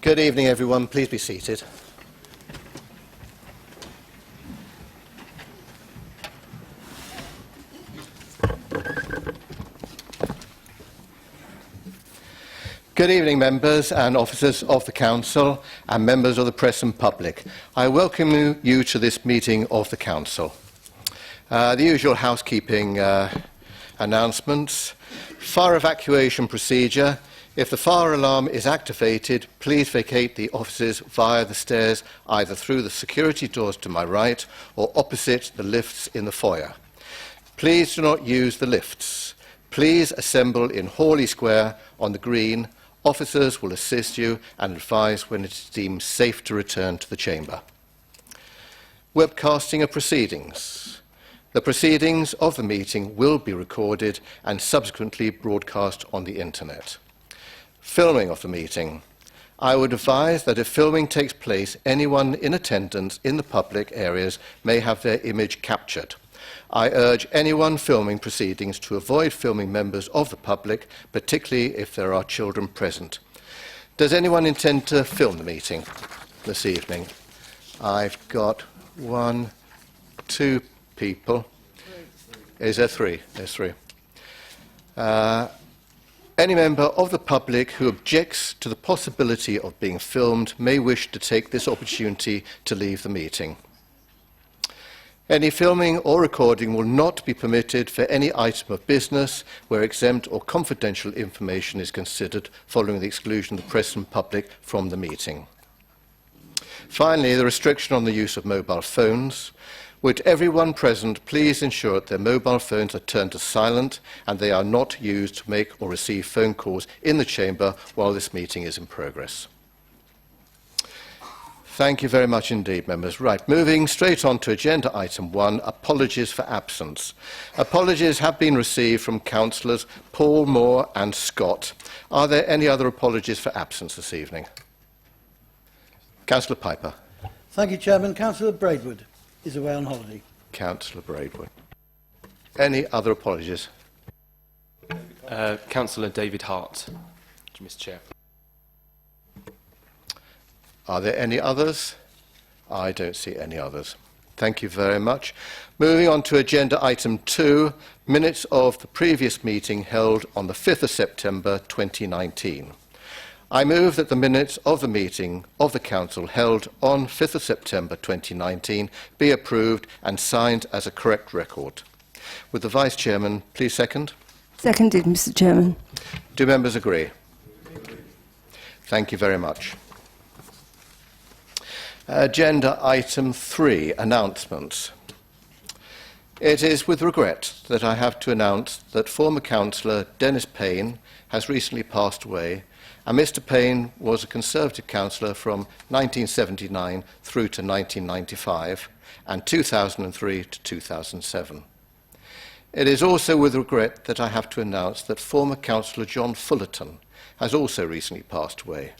Good evening, everyone. Please be seated. Good evening, members and officers of the Council and members of the press and public. I welcome you to this meeting of the Council. The usual housekeeping announcements. Fire evacuation procedure. If the fire alarm is activated, please vacate the offices via the stairs, either through the security doors to my right or opposite the lifts in the foyer. Please do not use the lifts. Please assemble in Hawley Square on the green. Officers will assist you and advise when it is deemed safe to return to the chamber. Webcasting of proceedings. The proceedings of the meeting will be recorded and subsequently broadcast on the internet. Filming of the meeting. I would advise that if filming takes place, anyone in attendance in the public areas may have their image captured. I urge anyone filming proceedings to avoid filming members of the public, particularly if there are children present. Does anyone intend to film the meeting this evening? I've got 1, 2 people. Is there 3? There's 3. Any member of the public who objects to the possibility of being filmed may wish to take this opportunity to leave the meeting. Any filming or recording will not be permitted for any item of business where exempt or confidential information is considered following the exclusion of the press and public from the meeting. Finally, the restriction on the use of mobile phones. Would everyone present please ensure that their mobile phones are turned to silent and they are not used to make or receive phone calls in the chamber while this meeting is in progress. Thank you very much indeed, members. Right, moving straight on to agenda item 1, apologies for absence. Apologies have been received from councillors Paul, Moore and Scott. Are there any other apologies for absence this evening? Councillor Piper. Thank you, Chairman. Councillor Braidwood is away on holiday. Councillor Braidwood. Any other apologies? Councillor David Hart, Mr. Chair. Are there any others? I don't see any others. Thank you very much. Moving on to agenda item 2, minutes of the previous meeting held on the 5th of September 2019. I move that the minutes of the meeting of the Council held on 5th of September 2019 be approved and signed as a correct record. Would the Vice Chairman please second? Seconded, Mr. Chairman. Do members agree? Thank you very much. Agenda item 3, announcements. It is with regret that I have to announce that former councillor Dennis Payne has recently passed away, and Mr. Payne was a Conservative councillor from 1979 through to 1995 and 2003 to 2007. It is also with regret that I have to announce that former councillor John Fullerton has also recently passed away.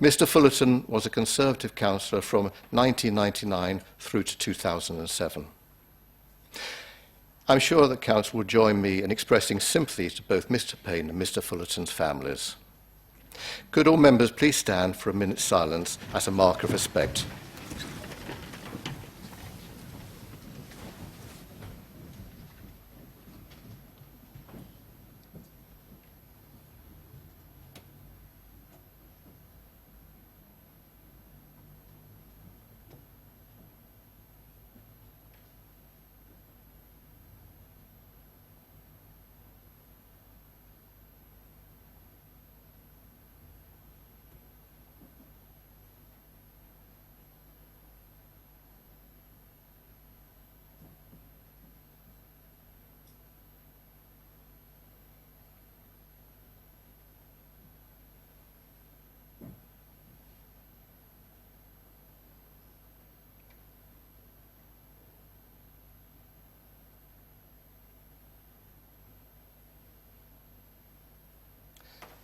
Mr. Fullerton was a Conservative councillor from 1999 through to 2007. I'm sure that Council will join me in expressing sympathy to both Mr. Payne and Mr. Fullerton's families. Could all members please stand for a minute's silence as a mark of respect?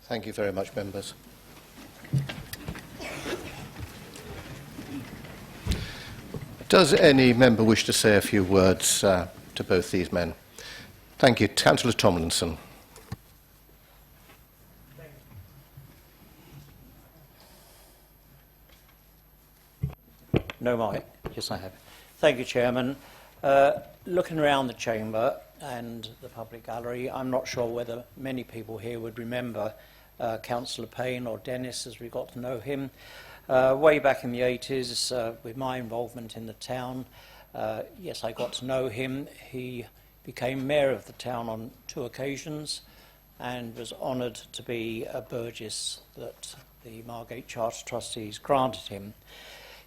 Thank you very much, members. Does any member wish to say a few words to both these men? Thank you. Councillor Tomlinson. No mic. Yes, I have. Thank you, Chairman. Looking around the chamber and the public gallery, I'm not sure whether many people here would remember Councillor Payne or Dennis as we got to know him. Way back in the 80s, with my involvement in the town, yes, I got to know him. He became mayor of the town on 2 occasions and was honoured to be a Burgess that the Margate Charter Trustees granted him.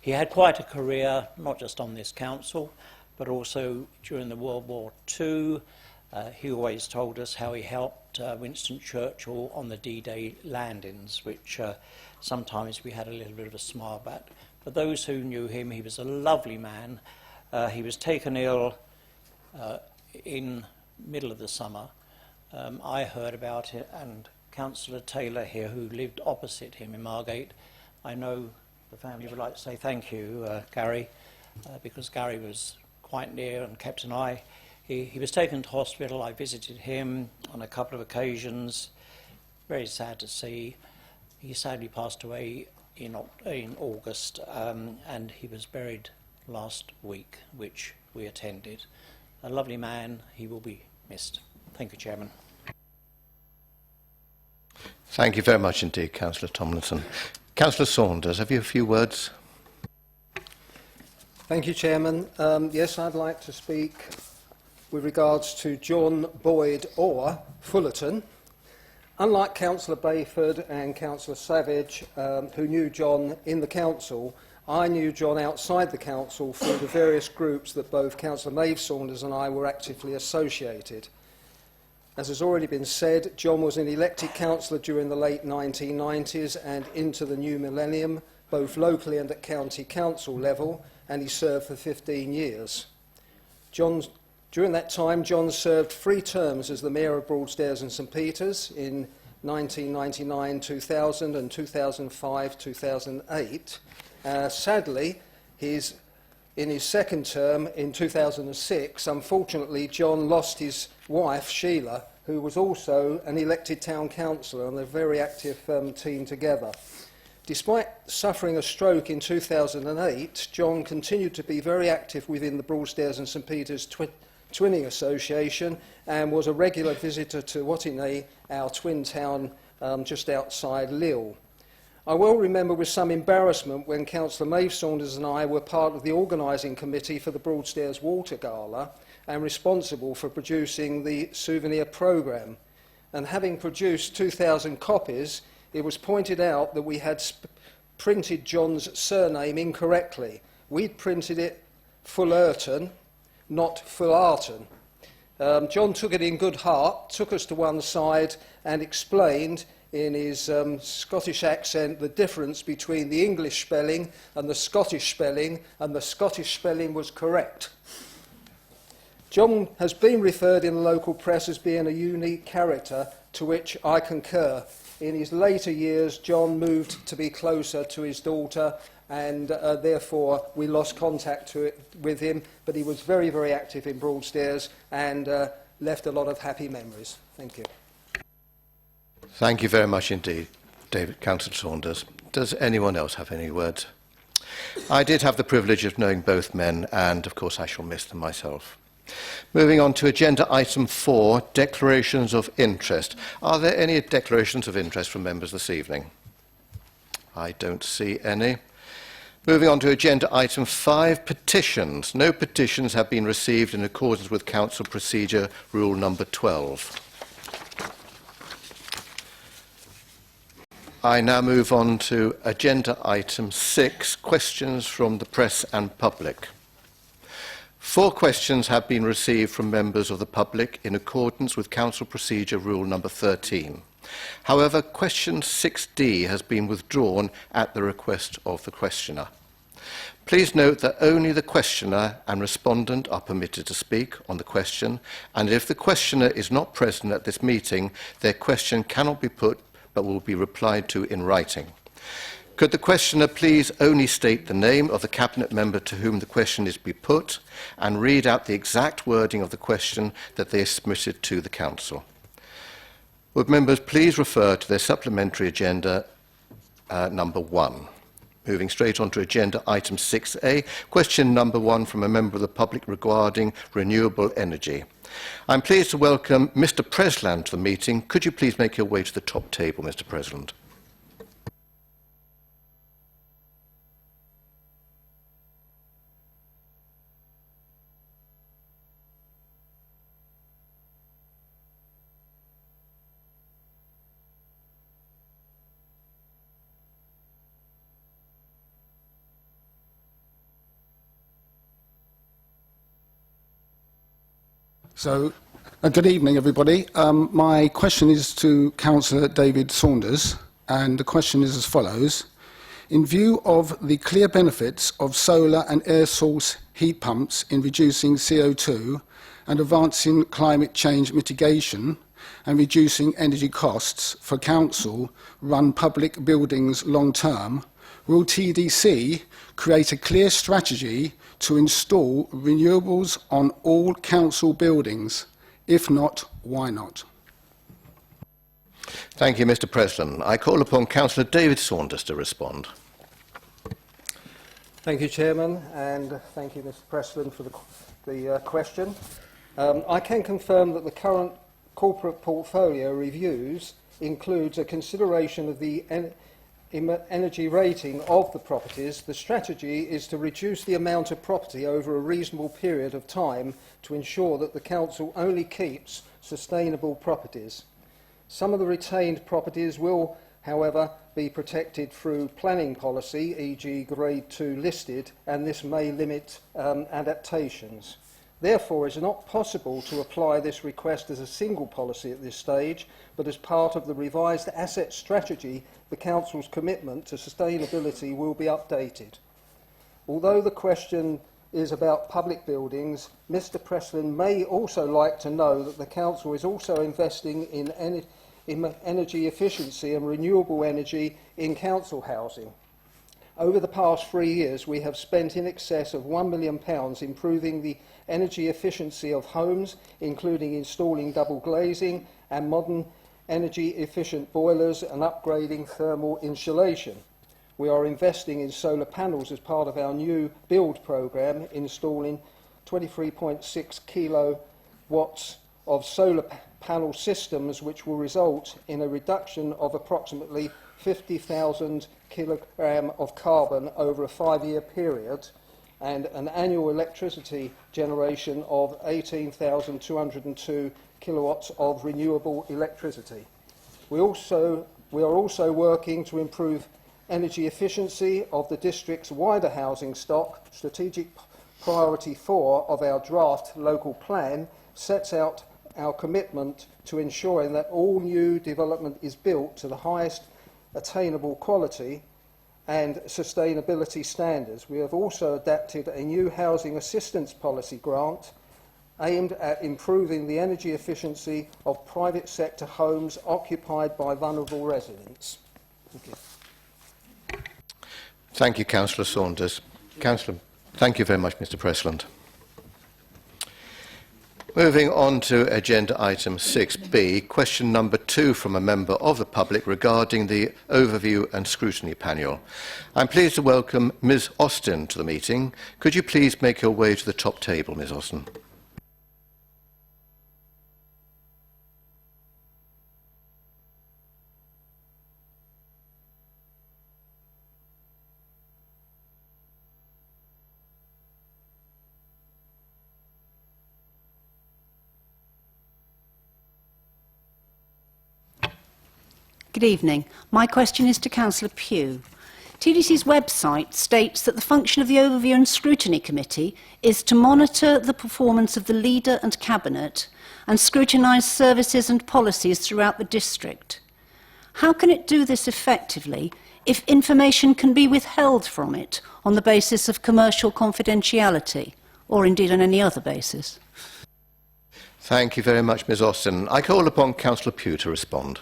He had quite a career, not just on this council, but also during the World War II. He always told us how he helped Winston Churchill on the D-Day landings, which sometimes we had a little bit of a smile at. For those who knew him, he was a lovely man. He was taken ill in middle of the summer. I heard about it, and Councillor Taylor here, who lived opposite him in Margate, I know the family would like to say thank you, Gary, because Gary was quite near and kept an eye. He was taken to hospital. I visited him on a couple of occasions. Very sad to see. He sadly passed away in August, and he was buried last week, which we attended. A lovely man. He will be missed. Thank you, Chairman. Thank you very much indeed, Councillor Tomlinson. Councillor Saunders, have you a few words? Thank you, Chairman. Yes, I'd like to speak with regards to John Boyd Orr Fullerton. Unlike Councillor Bayford and Councillor Savage, who knew John in the council, I knew John outside the council through the various groups that both Councillor Maeve Saunders and I were actively associated. As has already been said, John was an elected councillor during the late 1990s and into the new millennium, both locally and at county council level, and he served for 15 years. During that time, John served 3 terms as the Mayor of Broadstairs and St Peters in 1999-2000 and 2005-2008. Sadly, in his second term in 2006, unfortunately, John lost his wife, Sheila, who was also an elected town councillor and a very active team together. Despite suffering a stroke in 2008, John continued to be very active within the Broadstairs and St Peters Twinning Association and was a regular visitor to Wattingley, our twin town just outside Lille. I well remember with some embarrassment when Councillor Maeve Saunders and I were part of the organising committee for the Broadstairs Water Gala and responsible for producing the souvenir programme. And having produced 2,000 copies, it was pointed out that we had printed John's surname incorrectly. We'd printed it Fullerton, not Fullarton. John took it in good heart, took us to one side and explained in his Scottish accent the difference between the English spelling and the Scottish spelling, and the Scottish spelling was correct. John has been referred in the local press as being a unique character, to which I concur. In his later years, John moved to be closer to his daughter, and therefore we lost contact with him, but he was very, very active in Broadstairs and left a lot of happy memories. Thank you. Thank you very much indeed, David. Councillor Saunders. Does anyone else have any words? I did have the privilege of knowing both men, and of course I shall miss them myself. Moving on to agenda item 4, declarations of interest. Are there any declarations of interest from members this evening? I don't see any. Moving on to agenda item 5, petitions. No petitions have been received in accordance with Council Procedure Rule number 12. I now move on to agenda item 6, questions from the press and public. 4 questions have been received from members of the public in accordance with Council Procedure Rule number 13. However, question 6D has been withdrawn at the request of the questioner. Please note that only the questioner and respondent are permitted to speak on the question, and if the questioner is not present at this meeting, their question cannot be put but will be replied to in writing. Could the questioner please only state the name of the Cabinet member to whom the question is to be put and read out the exact wording of the question that they have submitted to the Council? Would members please refer to their supplementary agenda number 1. Moving straight on to agenda item 6A, question number 1 from a member of the public regarding renewable energy. I'm pleased to welcome Mr. Presland to the meeting. Could you please make your way to the top table, Mr. Presland? Good evening, everybody. My question is to Councillor David Saunders, and the question is as follows. In view of the clear benefits of solar and air source heat pumps in reducing CO2 and advancing climate change mitigation and reducing energy costs for council-run public buildings long-term, will TDC create a clear strategy to install renewables on all council buildings? If not, why not? Thank you, Mr. Presland. I call upon Councillor David Saunders to respond. Thank you, Chairman, and thank you, Mr. Presland, for the question. I can confirm that the current corporate portfolio reviews includes a consideration of the energy rating of the properties. The strategy is to reduce the amount of property over a reasonable period of time to ensure that the council only keeps sustainable properties. Some of the retained properties will, however, be protected through planning policy, e.g. Grade 2 listed, and this may limit adaptations. Therefore, it is not possible to apply this request as a single policy at this stage, but as part of the revised asset strategy, the Council's commitment to sustainability will be updated. Although the question is about public buildings, Mr. Presland may also like to know that the Council is also investing in energy efficiency and renewable energy in council housing. Over the past 3 years, we have spent in excess of £1 million improving the energy efficiency of homes, including installing double glazing and modern energy-efficient boilers and upgrading thermal insulation. We are investing in solar panels as part of our new build programme, installing 23.6 kilowatts of solar panel systems, which will result in a reduction of approximately 50,000 kilogram of carbon over a 5-year period and an annual electricity generation of 18,202 kilowatts of renewable electricity. We are also working to improve energy efficiency of the district's wider housing stock. Strategic priority 4 of our draft local plan sets out our commitment to ensuring that all new development is built to the highest attainable quality and sustainability standards. We have also adapted a new housing assistance policy grant aimed at improving the energy efficiency of private sector homes occupied by vulnerable residents. Thank you. Thank you, Councillor Saunders. Councillor, thank you very much, Mr. Presland. Moving on to agenda item 6B, question number 2 from a member of the public regarding the overview and scrutiny panel. I'm pleased to welcome Ms. Austin to the meeting. Could you please make your way to the top table, Ms. Austin? Good evening. My question is to Councillor Pugh. TDC's website states that the function of the Overview and Scrutiny Committee is to monitor the performance of the Leader and Cabinet and scrutinise services and policies throughout the district. How can it do this effectively if information can be withheld from it on the basis of commercial confidentiality, or indeed on any other basis? Thank you very much, Ms. Austin. I call upon Councillor Pugh to respond.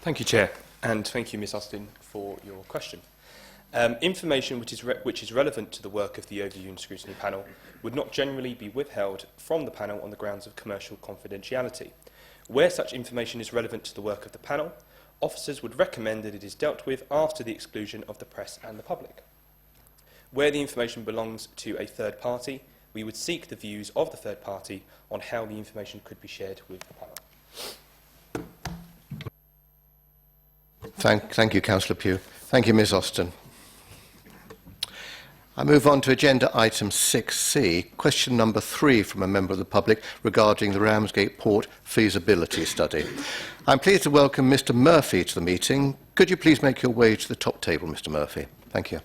Thank you, Chair, and thank you, Ms Austin, for your question. Information which is relevant to the work of the Overview and Scrutiny Panel would not generally be withheld from the panel on the grounds of commercial confidentiality. Where such information is relevant to the work of the panel, officers would recommend that it is dealt with after the exclusion of the press and the public. Where the information belongs to a third party, we would seek the views of the third party on how the information could be shared with the panel. Thank you, Councillor Pugh. Thank you, Ms Austin. I move on to agenda item 6C, question number 3 from a member of the public regarding the Ramsgate Port feasibility study. I'm pleased to welcome Mr Murphy to the meeting. Could you please make your way to the top table, Mr Murphy? Thank you.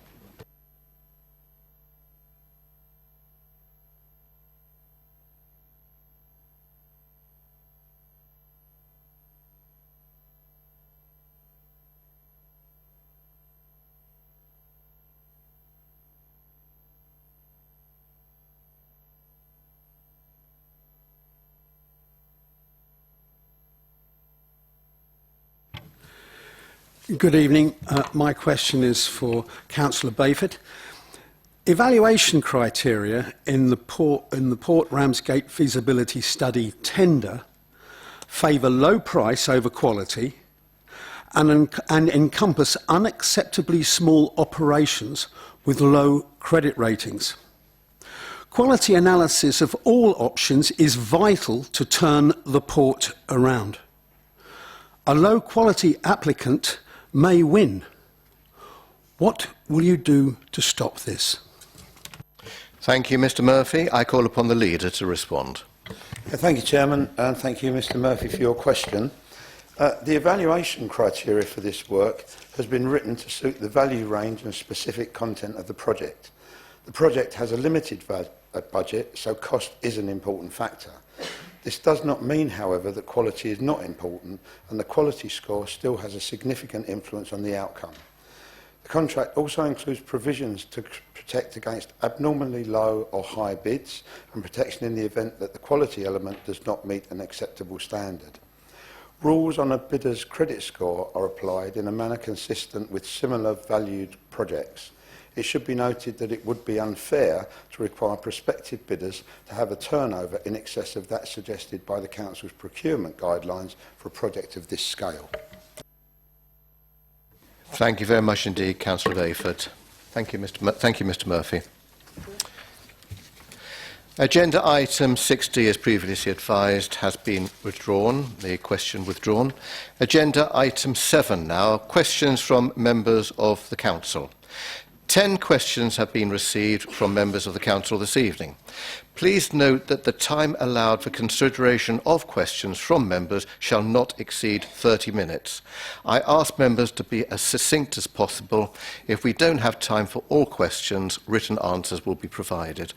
Good evening. My question is for Councillor Bayford. Evaluation criteria in the Port Ramsgate feasibility study tender favour low price over quality and encompass unacceptably small operations with low credit ratings. Quality analysis of all options is vital to turn the port around. A low quality applicant may win. What will you do to stop this? Thank you, Mr Murphy. I call upon the leader to respond. Thank you, Chairman, and thank you, Mr Murphy, for your question. The evaluation criteria for this work has been written to suit the value range and specific content of the project. The project has a limited budget, so cost is an important factor. This does not mean, however, that quality is not important, and the quality score still has a significant influence on the outcome. The contract also includes provisions to protect against abnormally low or high bids and protection in the event that the quality element does not meet an acceptable standard. Rules on a bidder's credit score are applied in a manner consistent with similar valued projects. It should be noted that it would be unfair to require prospective bidders to have a turnover in excess of that suggested by the Council's procurement guidelines for a project of this scale. Thank you very much indeed, Councillor Bayford. Thank you, Mr Murphy. Agenda item 6D, as previously advised, has been withdrawn. The question withdrawn. Agenda item 7 now. Questions from members of the Council. 10 questions have been received from members of the Council this evening. Please note that the time allowed for consideration of questions from members shall not exceed 30 minutes. I ask members to be as succinct as possible. If we don't have time for all questions, written answers will be provided.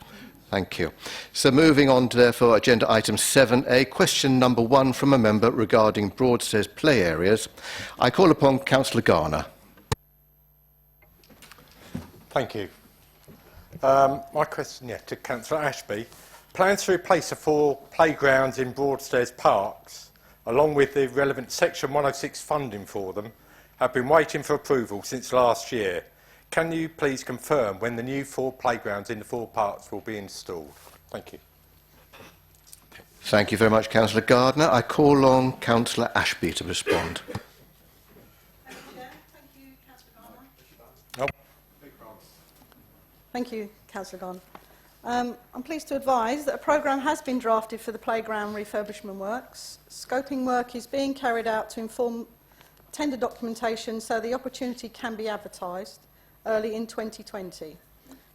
Thank you. So moving on to, therefore, agenda item 7A, question number 1 from a member regarding Broadstairs play areas. I call upon Councillor Garner. Thank you. My question to Councillor Ashby. Plans to replace the 4 playgrounds in Broadstairs parks, along with the relevant Section 106 funding for them, have been waiting for approval since last year. Can you please confirm when the new 4 playgrounds in the 4 parks will be installed? Thank you. Thank you very much, Councillor Gardner. I call on Councillor Ashby to respond. Thank you, Councillor Gahn. I'm pleased to advise that a programme has been drafted for the playground refurbishment works. Scoping work is being carried out to inform tender documentation so the opportunity can be advertised early in 2020.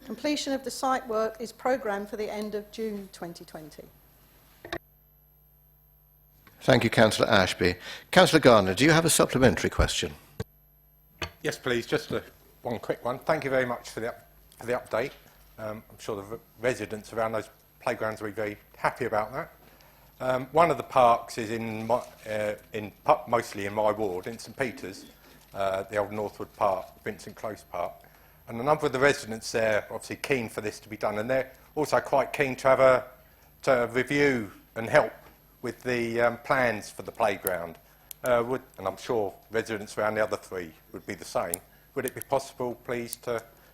Completion of the site work is programmed for the end of June 2020. Thank you, Councillor Ashby. Councillor Gardner, do you have a supplementary question? Yes, please. Just one quick one. Thank you very much for the update. I'm sure the residents around those playgrounds will be very happy about that. One of the parks is mostly in my ward, in St Peters, the old Northwood Park, Vincent Close Park. And a number of the residents there are obviously keen for this to be done, and they're also quite keen to have to review and help with the plans for the playground. And I'm sure residents around the other 3 would be the same. Would it be possible, please,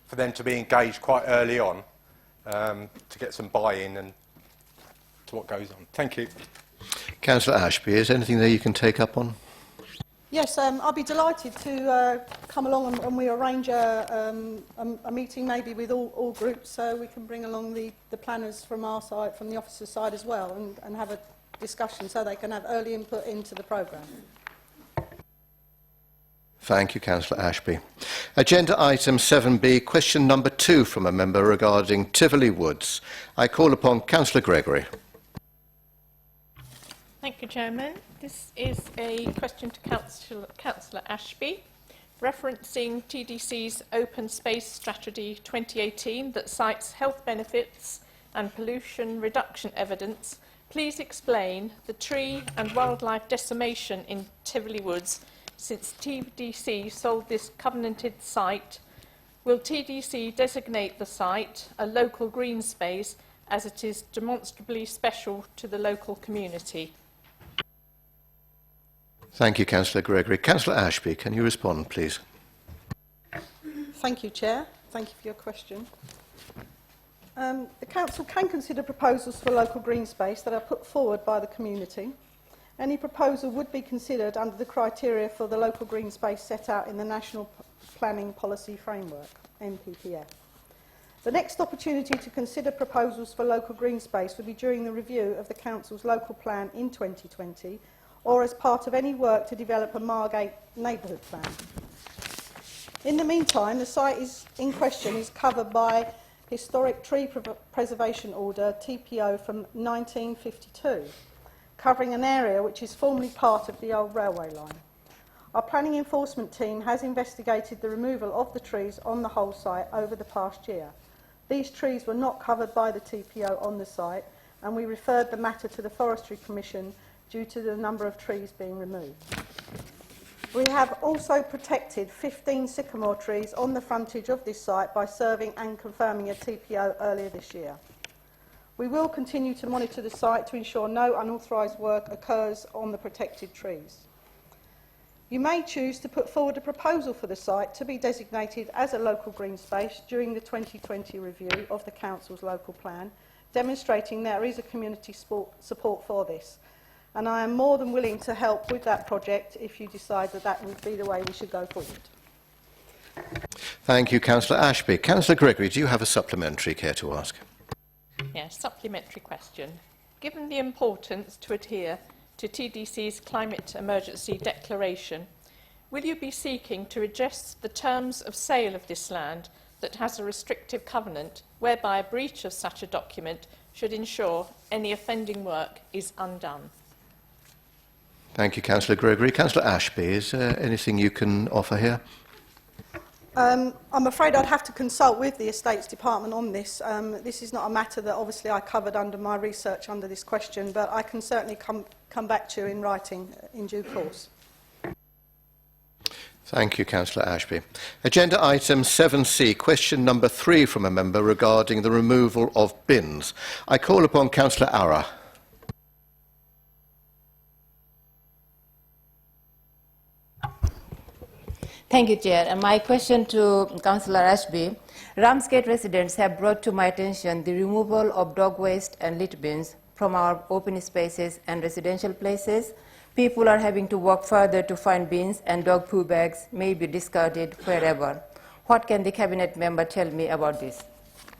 for them to be engaged quite early on to get some buy-in and to what goes on? Thank you. Councillor Ashby, is there anything there you can take up on? Yes, I'll be delighted to come along and we arrange a meeting maybe with all groups so we can bring along the planners from our side, from the officers' side as well, and have a discussion so they can have early input into the programme. Thank you, Councillor Ashby. Agenda item 7B, question number 2 from a member regarding Tivoli Woods. I call upon Councillor Gregory. Thank you, Chairman. This is a question to Councillor Ashby, referencing TDC's Open Space Strategy 2018 that cites health benefits and pollution reduction evidence. Please explain the tree and wildlife decimation in Tivoli Woods since TDC sold this covenanted site. Will TDC designate the site a local green space as it is demonstrably special to the local community? Thank you, Councillor Gregory. Councillor Ashby, can you respond, please? Thank you, Chair. Thank you for your question. The Council can consider proposals for local green space that are put forward by the community. Any proposal would be considered under the criteria for the local green space set out in the National Planning Policy Framework, NPPF. The next opportunity to consider proposals for local green space would be during the review of the Council's local plan in 2020 or as part of any work to develop a Margate neighbourhood plan. In the meantime, the site in question is covered by Historic Tree Preservation Order, TPO, from 1952, covering an area which is formerly part of the old railway line. Our planning enforcement team has investigated the removal of the trees on the whole site over the past year. These trees were not covered by the TPO on the site, and we referred the matter to the Forestry Commission due to the number of trees being removed. We have also protected 15 sycamore trees on the frontage of this site by serving and confirming a TPO earlier this year. We will continue to monitor the site to ensure no unauthorised work occurs on the protected trees. You may choose to put forward a proposal for the site to be designated as a local green space during the 2020 review of the Council's local plan, demonstrating there is a community support for this. And I am more than willing to help with that project if you decide that that would be the way we should go forward. Thank you, Councillor Ashby. Councillor Gregory, do you have a supplementary care to ask? Yes, supplementary question. Given the importance to adhere to TDC's climate emergency declaration, will you be seeking to adjust the terms of sale of this land that has a restrictive covenant whereby a breach of such a document should ensure any offending work is undone? Thank you, Councillor Gregory. Councillor Ashby, is there anything you can offer here? I'm afraid I'd have to consult with the Estates Department on this. This is not a matter that obviously I covered under my research under this question, but I can certainly come back to you in writing in due course. Thank you, Councillor Ashby. Agenda item 7C, question number 3 from a member regarding the removal of bins. I call upon Councillor Ara. Thank you, Chair. And my question to Councillor Ashby. Ramsgate residents have brought to my attention the removal of dog waste and litter bins from our open spaces and residential places. People are having to walk further to find bins, and dog poo bags may be discarded wherever. What can the Cabinet member tell me about this?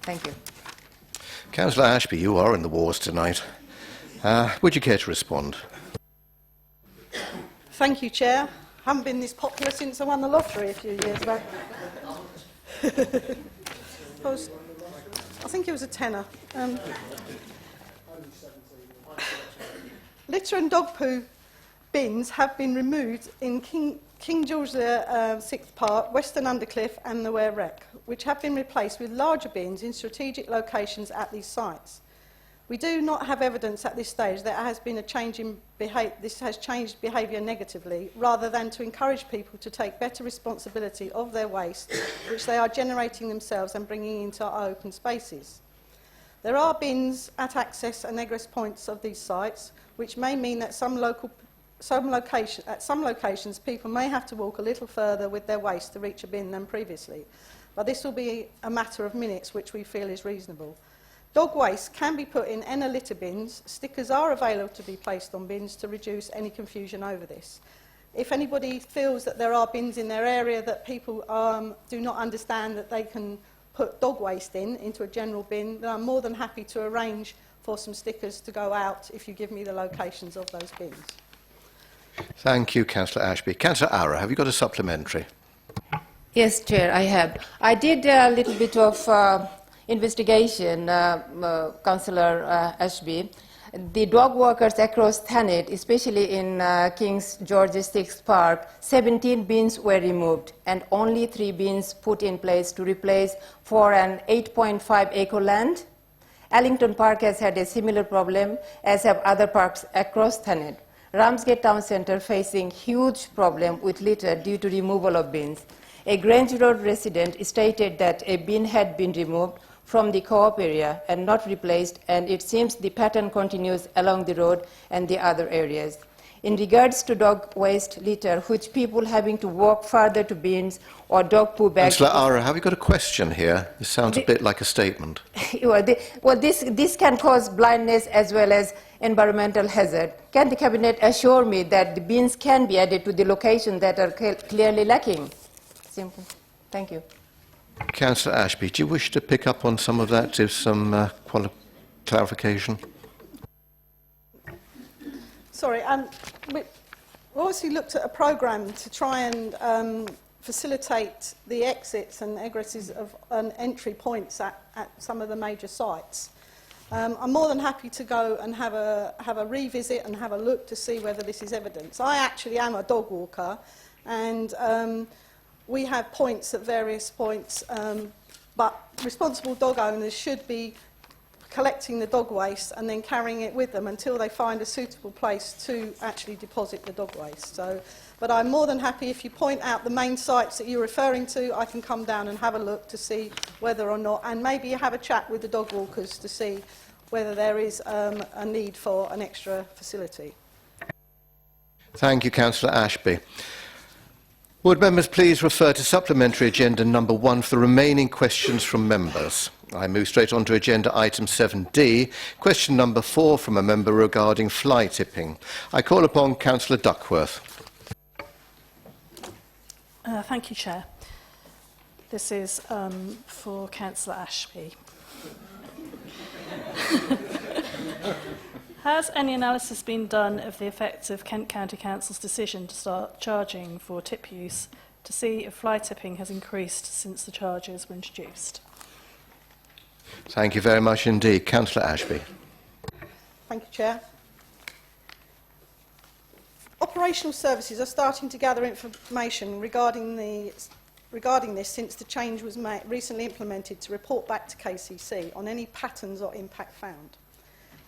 Thank you. Councillor Ashby, you are in the wars tonight. Would you care to respond? Thank you, Chair. I haven't been this popular since I won the lottery a few years back. I think it was a tenner. Litter and dog poo bins have been removed in King George VI Park, Western Undercliff and the Ware Wreck, which have been replaced with larger bins in strategic locations at these sites. We do not have evidence at this stage that has been a change in this has changed behaviour negatively, rather than to encourage people to take better responsibility of their waste, which they are generating themselves and bringing into our open spaces. There are bins at access and egress points of these sites, which may mean that at some locations people may have to walk a little further with their waste to reach a bin than previously. But this will be a matter of minutes, which we feel is reasonable. Dog waste can be put in any litter bins. Stickers are available to be placed on bins to reduce any confusion over this. if anybody feels that there are bins in their area that people do not understand that they can put dog waste into a general bin, then I'm more than happy to arrange for some stickers to go out if you give me the locations of those bins. Thank you, Councillor Ashby. Councillor Ara, have you got a supplementary? Yes, Chair, I have. I did a little bit of investigation, Councillor Ashby. The dog walkers across Thanet, especially in King's George VI Park, 17 bins were removed and only 3 bins put in place to replace for an 8.5 acre land. Allington Park has had a similar problem, as have other parks across Thanet. Ramsgate Town Centre facing huge problem with litter due to removal of bins. A Grange Road resident stated that a bin had been removed from the co-op area and not replaced, and it seems the pattern continues along the road and the other areas. In regards to dog waste litter, which people having to walk further to bins or dog poo bags... Councillor Ara, have you got a question here? This sounds a bit like a statement. This can cause blindness as well as environmental hazard. Can the Cabinet assure me that the bins can be added to the locations that are clearly lacking? Simple. Thank you. Councillor Ashby, do you wish to pick up on some of that, give some clarification? Sorry, we obviously looked at a programme to try and facilitate the exits and egresses of entry points at some of the major sites. I'm more than happy to go and have a revisit and have a look to see whether this is evidence. I actually am a dog walker, and we have points at various points, but responsible dog owners should be collecting the dog waste and then carrying it with them until they find a suitable place to actually deposit the dog waste. But I'm more than happy if you point out the main sites that you're referring to, I can come down and have a look to see whether or not, and maybe have a chat with the dog walkers to see whether there is a need for an extra facility. Thank you, Councillor Ashby. Would members please refer to supplementary agenda number 1 for the remaining questions from members? I move straight on to agenda item 7D, question number 4 from a member regarding fly tipping. I call upon Councillor Duckworth. Thank you, Chair. This is for Councillor Ashby. Has any analysis been done of the effects of Kent County Council's decision to start charging for tip use to see if fly tipping has increased since the charges were introduced? Thank you very much indeed. Councillor Ashby. Thank you, Chair. Operational services are starting to gather information regarding this since the change was recently implemented to report back to KCC on any patterns or impact found.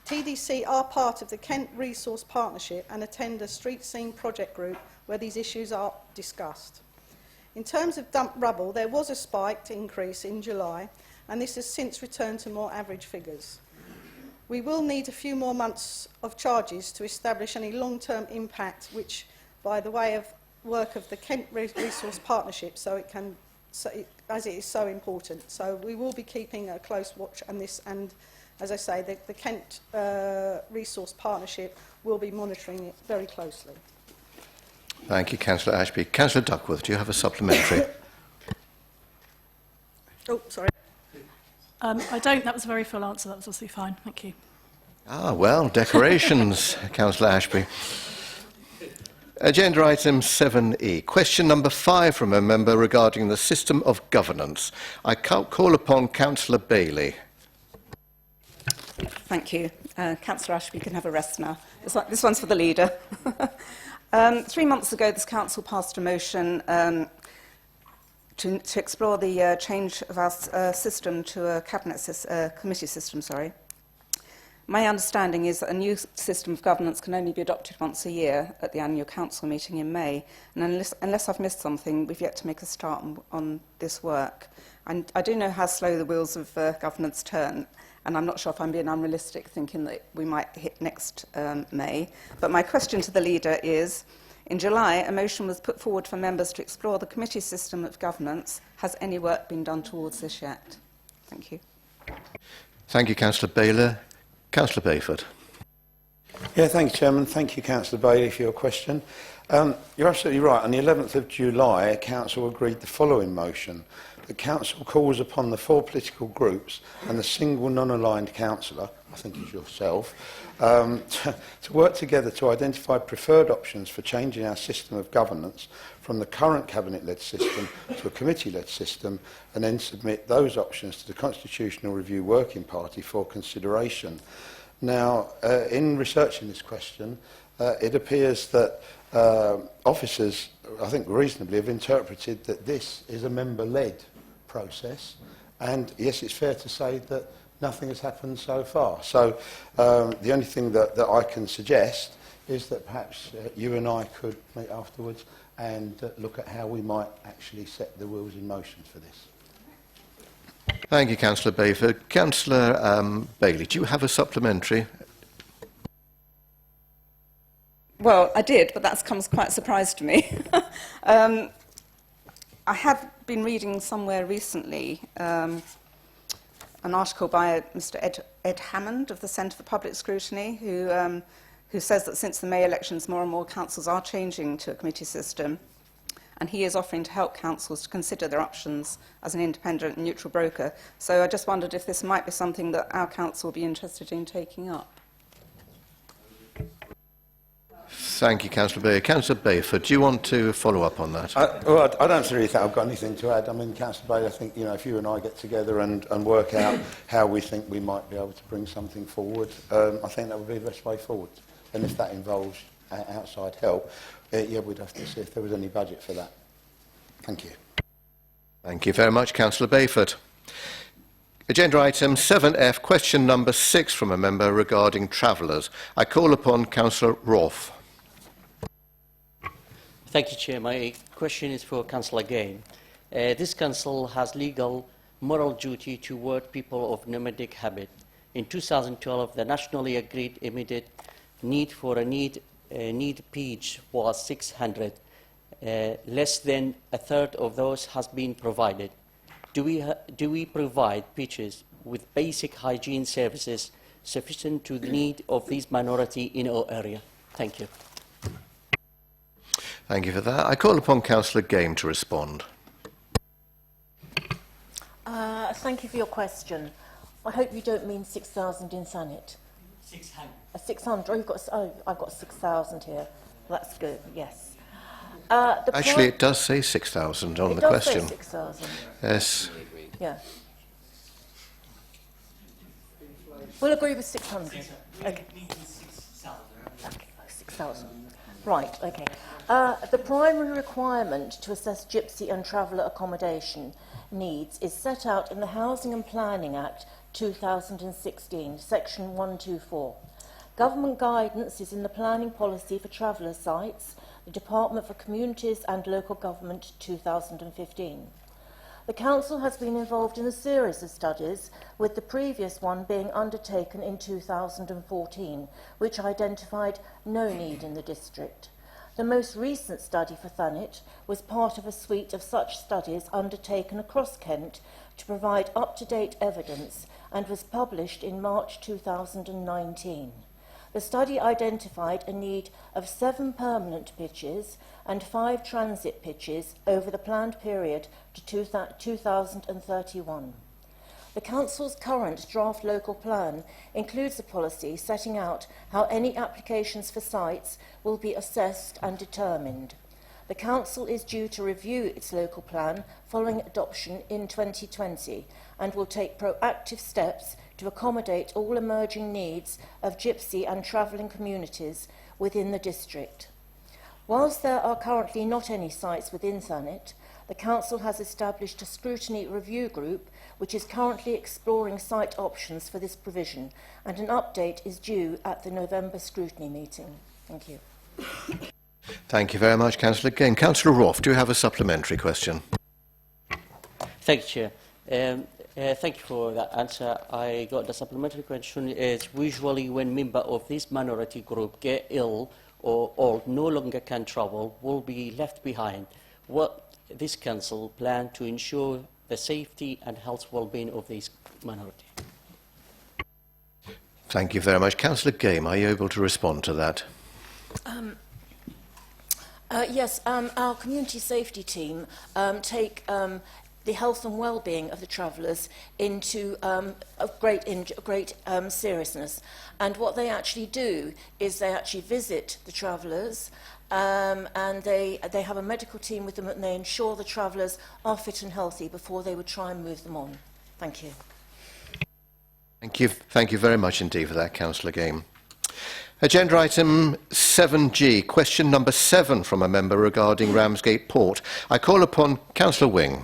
TDC are part of the Kent Resource Partnership and attend a street scene project group where these issues are discussed. In terms of dumped rubble, there was a spiked increase in July, and this has since returned to more average figures. We will need a few more months of charges to establish any long-term impact, which, by the way of work of the Kent Resource Partnership, as it is so important. So we will be keeping a close watch on this, and as I say, the Kent Resource Partnership will be monitoring it very closely. Thank you, Councillor Ashby. Councillor Duckworth, do you have a supplementary? Oh, sorry. I don't. That was a very full answer. That was obviously fine. Thank you. Ah, well, decorations, Councillor Ashby. Agenda item 7E. Question number 5 from a member regarding the system of governance. I call upon Councillor Bailey. Thank you. Councillor Ashby can have a rest now. This one's for the leader. 3 months ago, this council passed a motion to explore the change of our system to a committee system. My understanding is that a new system of governance can only be adopted once a year at the annual council meeting in May, and unless I've missed something, we've yet to make a start on this work. And I do know how slow the wheels of governance turn, and I'm not sure if I'm being unrealistic thinking that we might hit next May. But my question to the leader is, in July, a motion was put forward for members to explore the committee system of governance. Has any work been done towards this yet? Thank you. Thank you, Councillor Bailey. Councillor Bayford. Yeah, thank you, Chairman. Thank you, Councillor Bailey, for your question. You're absolutely right. On the 11th of July, Council agreed the following motion. The Council calls upon the 4 political groups and the single non-aligned councillor, I think it's yourself, to work together to identify preferred options for changing our system of governance from the current cabinet-led system to a committee-led system, and then submit those options to the Constitutional Review Working Party for consideration. Now, in researching this question, it appears that officers, I think reasonably, have interpreted that this is a member-led process, and yes, it's fair to say that nothing has happened so far. So the only thing that I can suggest is that perhaps you and I could meet afterwards and look at how we might actually set the wheels in motion for this. Thank you, Councillor Bayford. Councillor Bailey, do you have a supplementary? Well, I did, but that comes quite a surprise to me. I have been reading somewhere recently an article by Mr. Ed Hammond of the Centre for Public Scrutiny, who says that since the May elections, more and more councils are changing to a committee system, and he is offering to help councils to consider their options as an independent and neutral broker. So I just wondered if this might be something that our council would be interested in taking up. Thank you, Councillor Bailey. Councillor Bayford, do you want to follow up on that? Well, I don't really think I've got anything to add. I mean, Councillor Bailey, I think, if you and I get together and work out how we think we might be able to bring something forward, I think that would be the best way forward. And if that involves outside help, yeah, we'd have to see if there was any budget for that. Thank you. Thank you very much, Councillor Bayford. Agenda item 7F, question number 6 from a member regarding travellers. I call upon Councillor Roth. Thank you, Chair. My question is for Councillor Gain. This council has legal, moral duty toward people of nomadic habit. In 2012, the nationally agreed immediate need for a need pitch was 600. Less than a third of those has been provided. Do we provide pitches with basic hygiene services sufficient to the need of this minority in our area? Thank you. Thank you for that. I call upon Councillor Game to respond. Thank you for your question. I hope you don't mean 6,000 in Thanet. 600. 600. I've got 6,000 here. That's good. Yes. Actually, it does say 6,000 on the question. It does say 6,000. Yes. Yeah. We'll agree with 600. Okay. Okay, 6,000. Right, okay. The primary requirement to assess gypsy and traveller accommodation needs is set out in the Housing and Planning Act 2016, Section 124. Government guidance is in the Planning Policy for Traveller Sites, the Department for Communities and Local Government 2015. The Council has been involved in a series of studies, with the previous one being undertaken in 2014, which identified no need in the district. The most recent study for Thanet was part of a suite of such studies undertaken across Kent to provide up-to-date evidence and was published in March 2019. The study identified a need of 7 permanent pitches and 5 transit pitches over the planned period to 2031. The Council's current draft local plan includes a policy setting out how any applications for sites will be assessed and determined. The Council is due to review its local plan following adoption in 2020 and will take proactive steps to accommodate all emerging needs of gypsy and travelling communities within the district. Whilst there are currently not any sites within Thanet, the Council has established a scrutiny review group which is currently exploring site options for this provision, and an update is due at the November scrutiny meeting. Thank you. Thank you very much, Councillor Game. Councillor Roth, do you have a supplementary question? Thank you, Chair. Thank you for that answer. I got the supplementary question is usually when members of this minority group get ill or old, no longer can travel, will be left behind. What this council plan to ensure the safety and health well-being of this minority? Thank you very much. Councillor Game, are you able to respond to that? Yes, our community safety team take the health and well-being of the travellers into great seriousness. And what they actually do is they actually visit the travellers and they have a medical team with them and they ensure the travellers are fit and healthy before they would try and move them on. Thank you. Thank you very much indeed for that, Councillor Game. Agenda item 7G, question number 7 from a member regarding Ramsgate Port. I call upon Councillor Wing.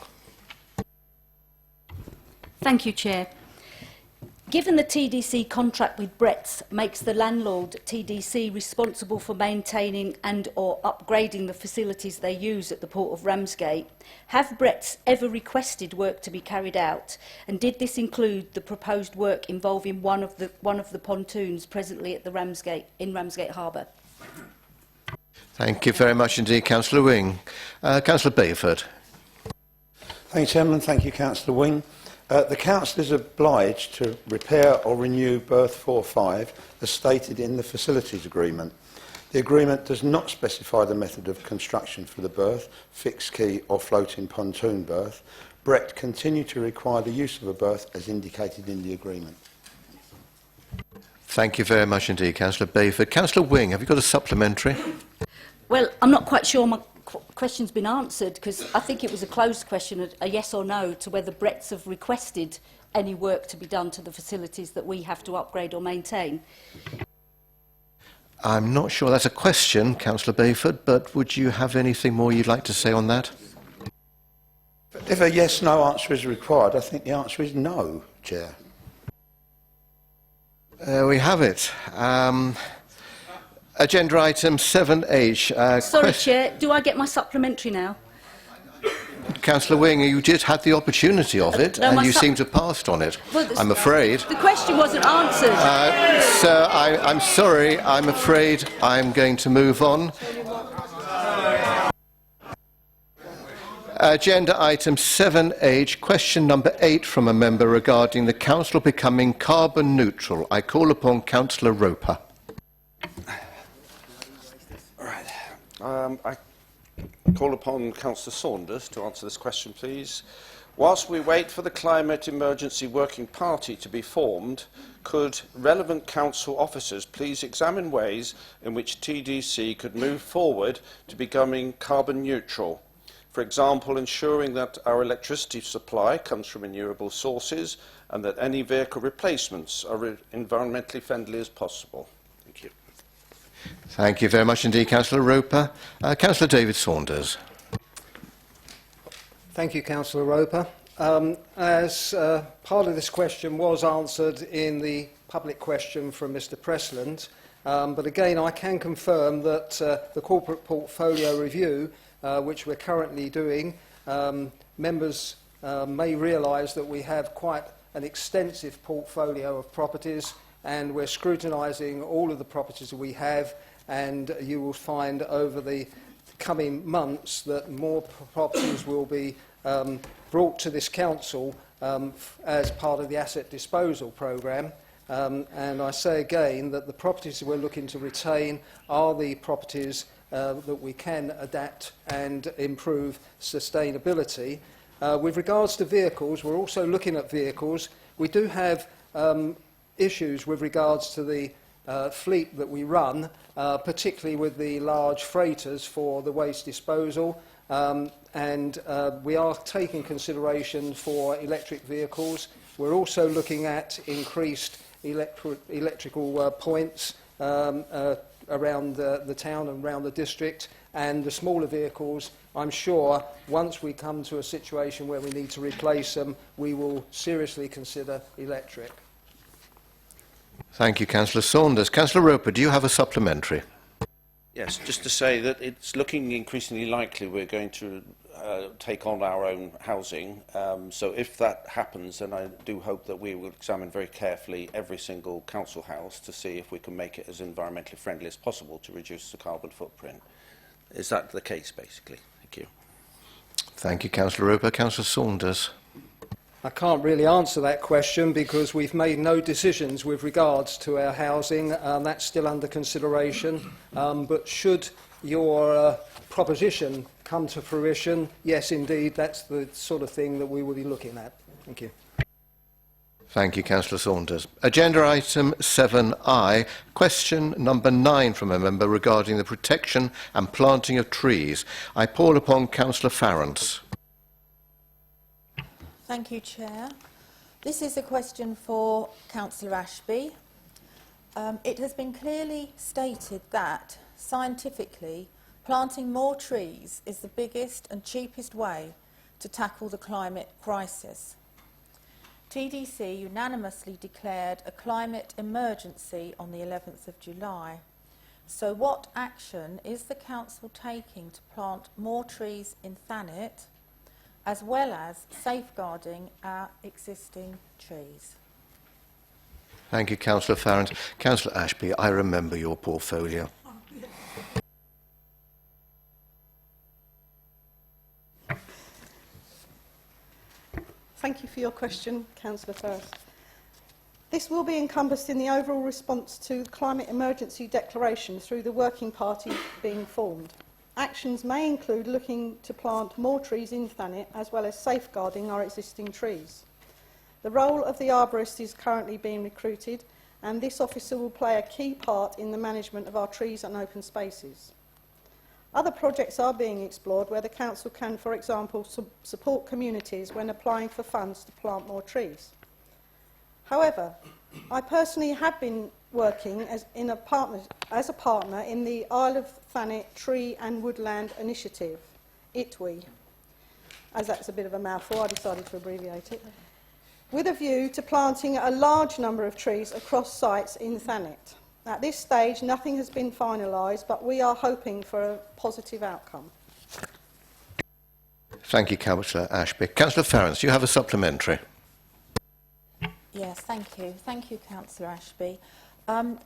Thank you, Chair. Given the TDC contract with Bretts makes the landlord TDC responsible for maintaining and or upgrading the facilities they use at the Port of Ramsgate, have Bretts ever requested work to be carried out? And did this include the proposed work involving one of the pontoons presently at the Ramsgate Harbour? Thank you very much indeed, Councillor Wing. Councillor Bayford. Thank you, Chairman. Thank you, Councillor Wing. The Council is obliged to repair or renew berth 4-5 as stated in the facilities agreement. The agreement does not specify the method of construction for the berth, fixed quay or floating pontoon berth. Brett continue to require the use of a berth as indicated in the agreement. Thank you very much indeed, Councillor Bayford. Councillor Wing, have you got a supplementary? Well, I'm not quite sure my question's been answered because I think it was a closed question, a yes or no, to whether Bretts have requested any work to be done to the facilities that we have to upgrade or maintain. I'm not sure that's a question, Councillor Bayford, but would you have anything more you'd like to say on that? If a yes-no answer is required, I think the answer is no, Chair. We have it. Agenda item 7H. Sorry, Chair, do I get my supplementary now? Councillor Wing, you just had the opportunity of it, No, and you seem to have passed on it, Well, I'm afraid. The question wasn't answered. Sir, I'm sorry. I'm afraid I'm going to move on. Agenda item 7H, question number 8 from a member regarding the Council becoming carbon neutral. I call upon Councillor Roper. I call upon Councillor Saunders to answer this question, please. Whilst we wait for the Climate Emergency Working Party to be formed, could relevant council officers please examine ways in which TDC could move forward to becoming carbon neutral? For example, ensuring that our electricity supply comes from renewable sources and that any vehicle replacements are environmentally friendly as possible. Thank you. Thank you very much indeed, Councillor Roper. Councillor David Saunders. Thank you, Councillor Roper. As part of this question was answered in the public question from Mr Pressland, but again I can confirm that the corporate portfolio review, which we're currently doing, members may realise that we have quite an extensive portfolio of properties, and we're scrutinising all of the properties that we have, and you will find over the coming months that more properties will be brought to this council as part of the asset disposal programme. And I say again that the properties we're looking to retain are the properties that we can adapt and improve sustainability. With regards to vehicles, we're also looking at vehicles. We do have issues with regards to the fleet that we run, particularly with the large freighters for the waste disposal, and we are taking consideration for electric vehicles. We're also looking at increased electrical points around the town and around the district, and the smaller vehicles, I'm sure once we come to a situation where we need to replace them, we will seriously consider electric. Thank you, Councillor Saunders. Councillor Roper, do you have a supplementary? Yes, just to say that it's looking increasingly likely we're going to take on our own housing. So if that happens, then I do hope that we will examine very carefully every single council house to see if we can make it as environmentally friendly as possible to reduce the carbon footprint. Is that the case, basically? Thank you. Thank you, Councillor Roper. Councillor Saunders. I can't really answer that question because we've made no decisions with regards to our housing. That's still under consideration. But should your proposition come to fruition, yes, indeed, that's the sort of thing that we will be looking at. Thank you. Thank you, Councillor Saunders. Agenda item 7I, question number 9 from a member regarding the protection and planting of trees. I call upon Councillor Farrance. Thank you, Chair. This is a question for Councillor Ashby. It has been clearly stated that, scientifically, planting more trees is the biggest and cheapest way to tackle the climate crisis. TDC unanimously declared a climate emergency on the 11th of July. So what action is the Council taking to plant more trees in Thanet, as well as safeguarding our existing trees? Thank you, Councillor Farrance. Councillor Ashby, I remember your portfolio. Thank you for your question, Councillor Firth. This will be encompassed in the overall response to the climate emergency declaration through the working party being formed. Actions may include looking to plant more trees in Thanet, as well as safeguarding our existing trees. The role of the arborist is currently being recruited, and this officer will play a key part in the management of our trees and open spaces. Other projects are being explored where the Council can, for example, support communities when applying for funds to plant more trees. However, I personally have been working as a partner in the Isle of Thanet Tree and Woodland Initiative, ITWI. As that's a bit of a mouthful, I decided to abbreviate it, with a view to planting a large number of trees across sites in Thanet. At this stage, nothing has been finalised, but we are hoping for a positive outcome. Thank you, Councillor Ashby. Councillor Farrance, you have a supplementary. Yes, thank you. Thank you, Councillor Ashby. I'm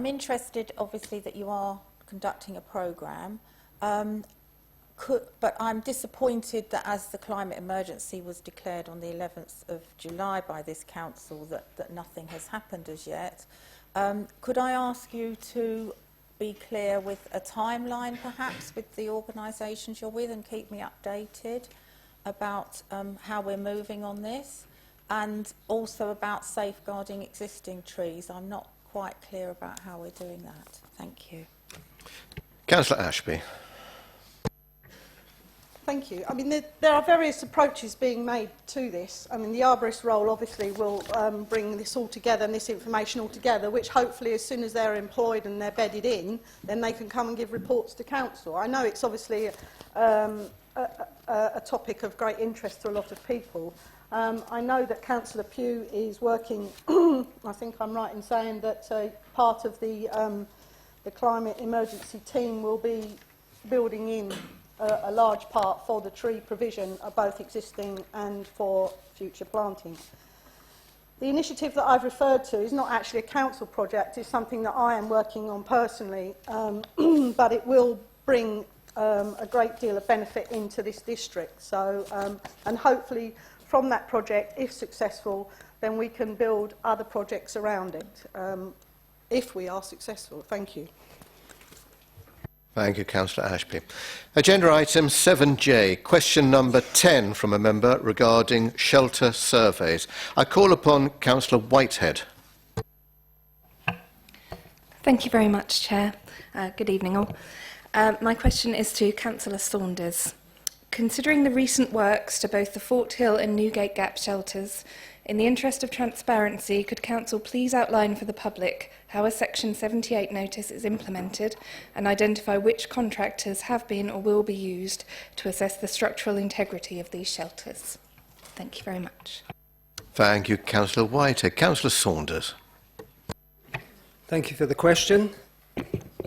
interested, obviously, that you are conducting a programme, but I'm disappointed that as the climate emergency was declared on the 11th of July by this Council, that nothing has happened as yet. Could I ask you to be clear with a timeline, perhaps, with the organisations you're with, and keep me updated about how we're moving on this, and also about safeguarding existing trees? I'm not quite clear about how we're doing that. Thank you. Councillor Ashby. Thank you. I mean, there are various approaches being made to this. I mean, the arborist role obviously will bring this all together and this information all together, which hopefully as soon as they're employed and they're bedded in, then they can come and give reports to council. I know it's obviously a topic of great interest to a lot of people. I know that Councillor Pugh is working, I think I'm right in saying that part of the climate emergency team will be building in a large part for the tree provision, both existing and for future planting. The initiative that I've referred to is not actually a council project, it's something that I am working on personally, but it will bring a great deal of benefit into this district. So, and hopefully from that project, if successful, then we can build other projects around it, if we are successful. Thank you. Thank you, Councillor Ashby. Agenda item 7J, question number 10 from a member regarding shelter surveys. I call upon Councillor Whitehead. Thank you very much, Chair. Good evening all. My question is to Councillor Saunders. Considering the recent works to both the Fort Hill and Newgate Gap shelters, in the interest of transparency, could Council please outline for the public how a Section 78 notice is implemented and identify which contractors have been or will be used to assess the structural integrity of these shelters? Thank you very much. Thank you, Councillor Whitehead. Councillor Saunders. Thank you for the question.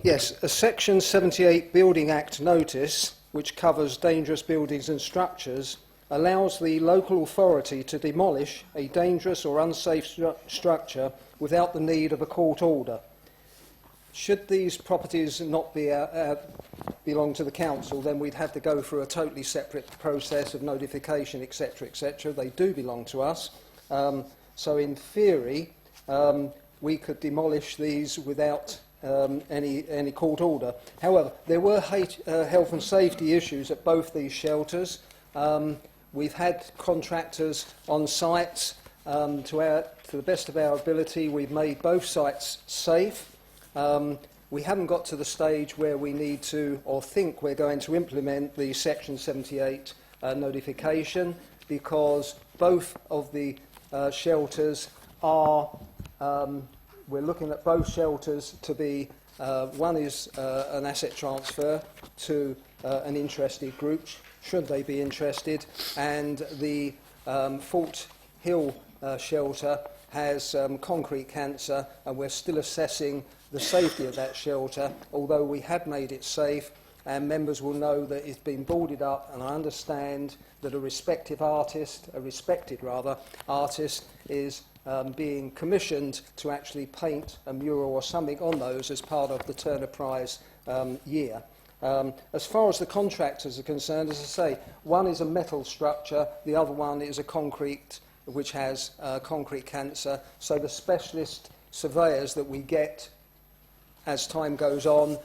Yes, a Section 78 Building Act notice, which covers dangerous buildings and structures, allows the local authority to demolish a dangerous or unsafe structure without the need of a court order. Should these properties not be belong to the council, then we'd have to go through a totally separate process of notification, etc., etc. They do belong to us. So in theory, we could demolish these without any court order. However, there were health and safety issues at both these shelters. We've had contractors on sites. To the best of our ability, we've made both sites safe. We haven't got to the stage where we need to, or think we're going to implement the Section 78 notification, because both of the shelters are, we're looking at both shelters to be, one is an asset transfer to an interested group, should they be interested, and the Fort Hill shelter has concrete cancer, and we're still assessing the safety of that shelter, although we have made it safe, and members will know that it's been boarded up, and I understand that a respected artist is being commissioned to actually paint a mural or something on those as part of the Turner Prize year. As far as the contractors are concerned, as I say, one is a metal structure, the other one is a concrete, which has concrete cancer. So the specialist surveyors that we get as time goes on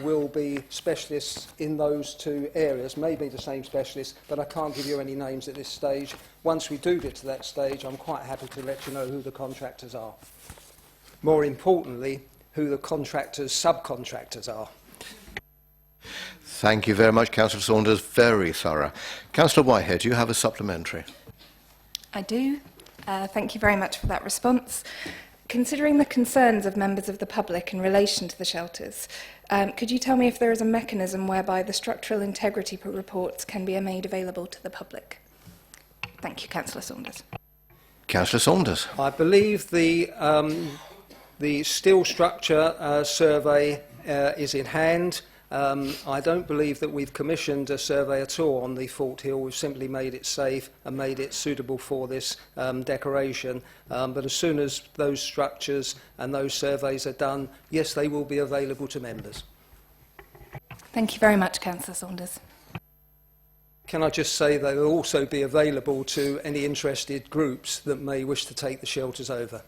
will be specialists in those two areas, maybe the same specialists, but I can't give you any names at this stage. Once we do get to that stage, I'm quite happy to let you know who the contractors are. More importantly, who the contractors' subcontractors are. Thank you very much, Councillor Saunders. Very thorough. Councillor Whitehead, do you have a supplementary? I do. Thank you very much for that response. Considering the concerns of members of the public in relation to the shelters, could you tell me if there is a mechanism whereby the structural integrity reports can be made available to the public? Thank you, Councillor Saunders. Councillor Saunders. I believe the steel structure survey is in hand. I don't believe that we've commissioned a survey at all on the Fort Hill. We've simply made it safe and made it suitable for this decoration. But as soon as those structures and those surveys are done, yes, they will be available to members. Thank you very much, Councillor Saunders. Can I just say they will also be available to any interested groups that may wish to take the shelters over.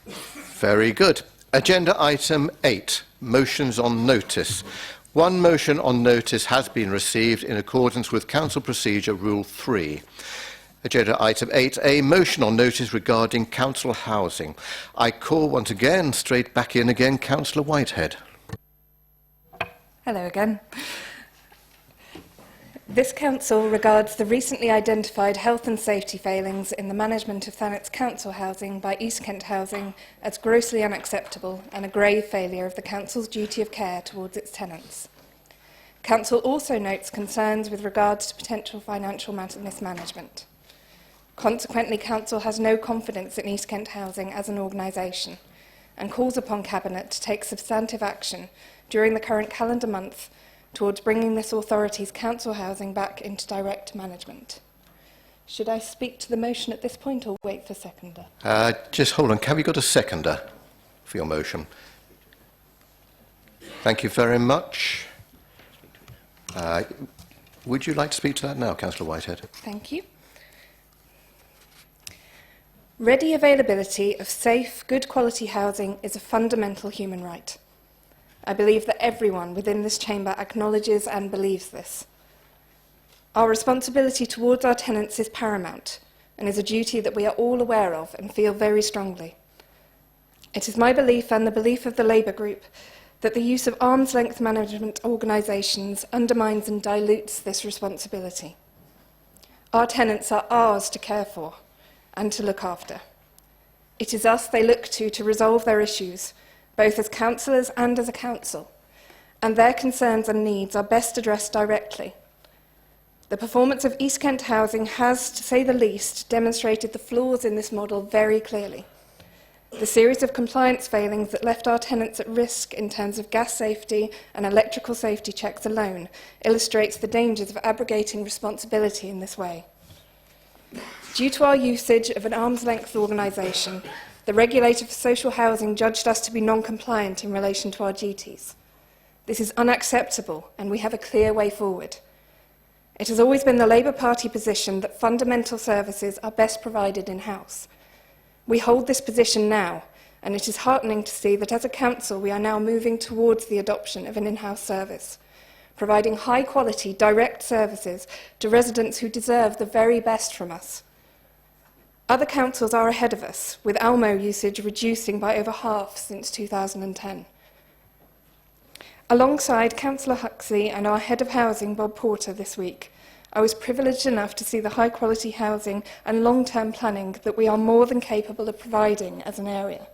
Very good. Agenda item 8, motions on notice. One motion on notice has been received in accordance with Council Procedure Rule 3. Agenda item 8A, motion on notice regarding council housing. I call once again, straight back in again, Councillor Whitehead. Hello again. This council regards the recently identified health and safety failings in the management of Thanet's council housing by East Kent Housing as grossly unacceptable and a grave failure of the council's duty of care towards its tenants. Council also notes concerns with regards to potential financial mismanagement. Consequently, Council has no confidence in East Kent Housing as an organisation and calls upon Cabinet to take substantive action during the current calendar month towards bringing this authority's council housing back into direct management. Should I speak to the motion at this point or wait for seconder? Just hold on. Have you got a seconder for your motion? Thank you very much. Would you like to speak to that now, Councillor Whitehead? Thank you. Ready availability of safe, good quality housing is a fundamental human right. I believe that everyone within this chamber acknowledges and believes this. Our responsibility towards our tenants is paramount and is a duty that we are all aware of and feel very strongly. It is my belief and the belief of the Labour Group that the use of arm's-length management organisations undermines and dilutes this responsibility. Our tenants are ours to care for and to look after. It is us they look to resolve their issues, both as councillors and as a council, and their concerns and needs are best addressed directly. The performance of East Kent Housing has, to say the least, demonstrated the flaws in this model very clearly. The series of compliance failings that left our tenants at risk in terms of gas safety and electrical safety checks alone illustrates the dangers of abrogating responsibility in this way. Due to our usage of an arm's-length organisation, the regulator for social housing judged us to be non-compliant in relation to our duties. This is unacceptable, and we have a clear way forward. It has always been the Labour Party position that fundamental services are best provided in-house. We hold this position now, and it is heartening to see that as a council we are now moving towards the adoption of an in-house service, providing high-quality direct services to residents who deserve the very best from us. Other councils are ahead of us, with Almo usage reducing by over half since 2010. Alongside Councillor Huxley and our Head of Housing, Bob Porter, this week, I was privileged enough to see the high-quality housing and long-term planning that we are more than capable of providing as an area,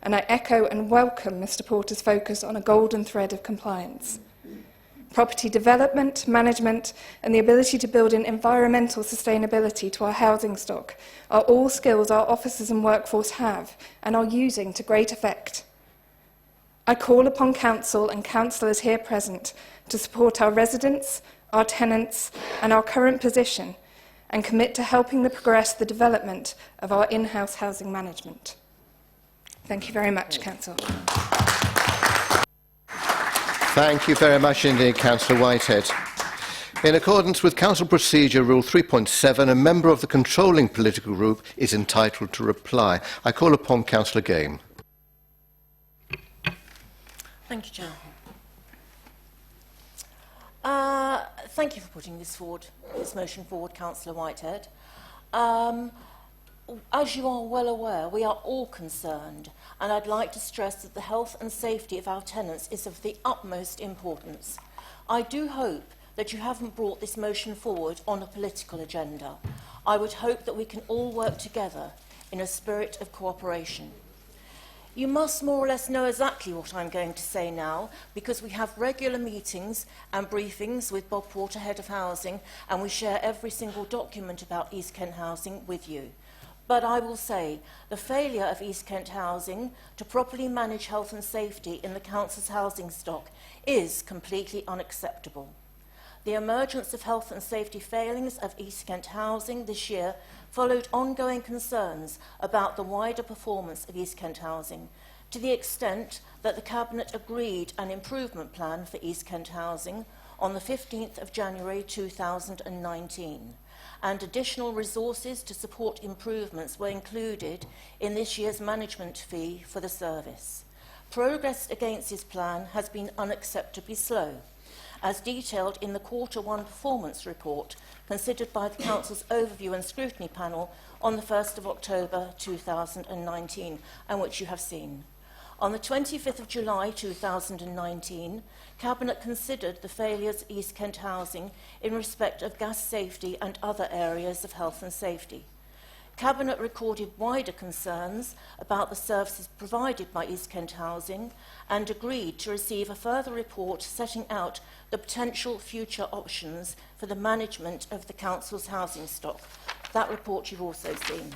and I echo and welcome Mr Porter's focus on a golden thread of compliance. Property development, management, and the ability to build in environmental sustainability to our housing stock are all skills our officers and workforce have and are using to great effect. I call upon Council and councillors here present to support our residents, our tenants, and our current position, and commit to helping progress the development of our in-house housing management. Thank you very much, Council. Thank you very much indeed, Councillor Whitehead. In accordance with Council Procedure Rule 3.7, a member of the controlling political group is entitled to reply. I call upon Councillor Game. Thank you, Chair. Thank you for putting this motion forward, Councillor Whitehead. As you are well aware, we are all concerned, and I'd like to stress that the health and safety of our tenants is of the utmost importance. I do hope that you haven't brought this motion forward on a political agenda. I would hope that we can all work together in a spirit of cooperation. You must more or less know exactly what I'm going to say now, because we have regular meetings and briefings with Bob Porter, Head of Housing, and we share every single document about East Kent Housing with you. But I will say, the failure of East Kent Housing to properly manage health and safety in the council's housing stock is completely unacceptable. The emergence of health and safety failings of East Kent Housing this year followed ongoing concerns about the wider performance of East Kent Housing, to the extent that the Cabinet agreed an improvement plan for East Kent Housing on the 15th of January 2019, and additional resources to support improvements were included in this year's management fee for the service. Progress against this plan has been unacceptably slow, as detailed in the Q1 performance report considered by the Council's Overview and Scrutiny Panel on the 1st of October 2019, and which you have seen. On the 25th of July 2019, Cabinet considered the failures of East Kent Housing in respect of gas safety and other areas of health and safety. Cabinet recorded wider concerns about the services provided by East Kent Housing and agreed to receive a further report setting out the potential future options for the management of the Council's housing stock. That report you've also seen.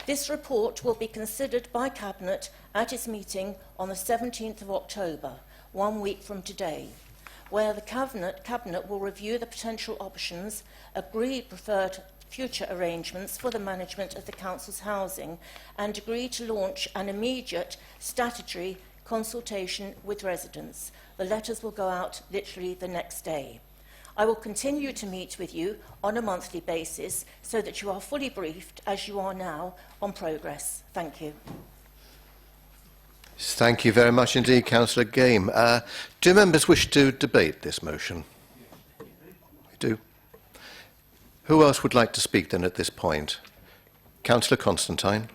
This report will be considered by Cabinet at its meeting on the 17th of October, 1 week from today, where the Cabinet will review the potential options, agree preferred future arrangements for the management of the Council's housing, and agree to launch an immediate statutory consultation with residents. The letters will go out literally the next day. I will continue to meet with you on a monthly basis so that you are fully briefed, as you are now, on progress. Thank you. Thank you very much indeed, Councillor Game. Do members wish to debate this motion? We do. Who else would like to speak then at this point? Councillor Constantine.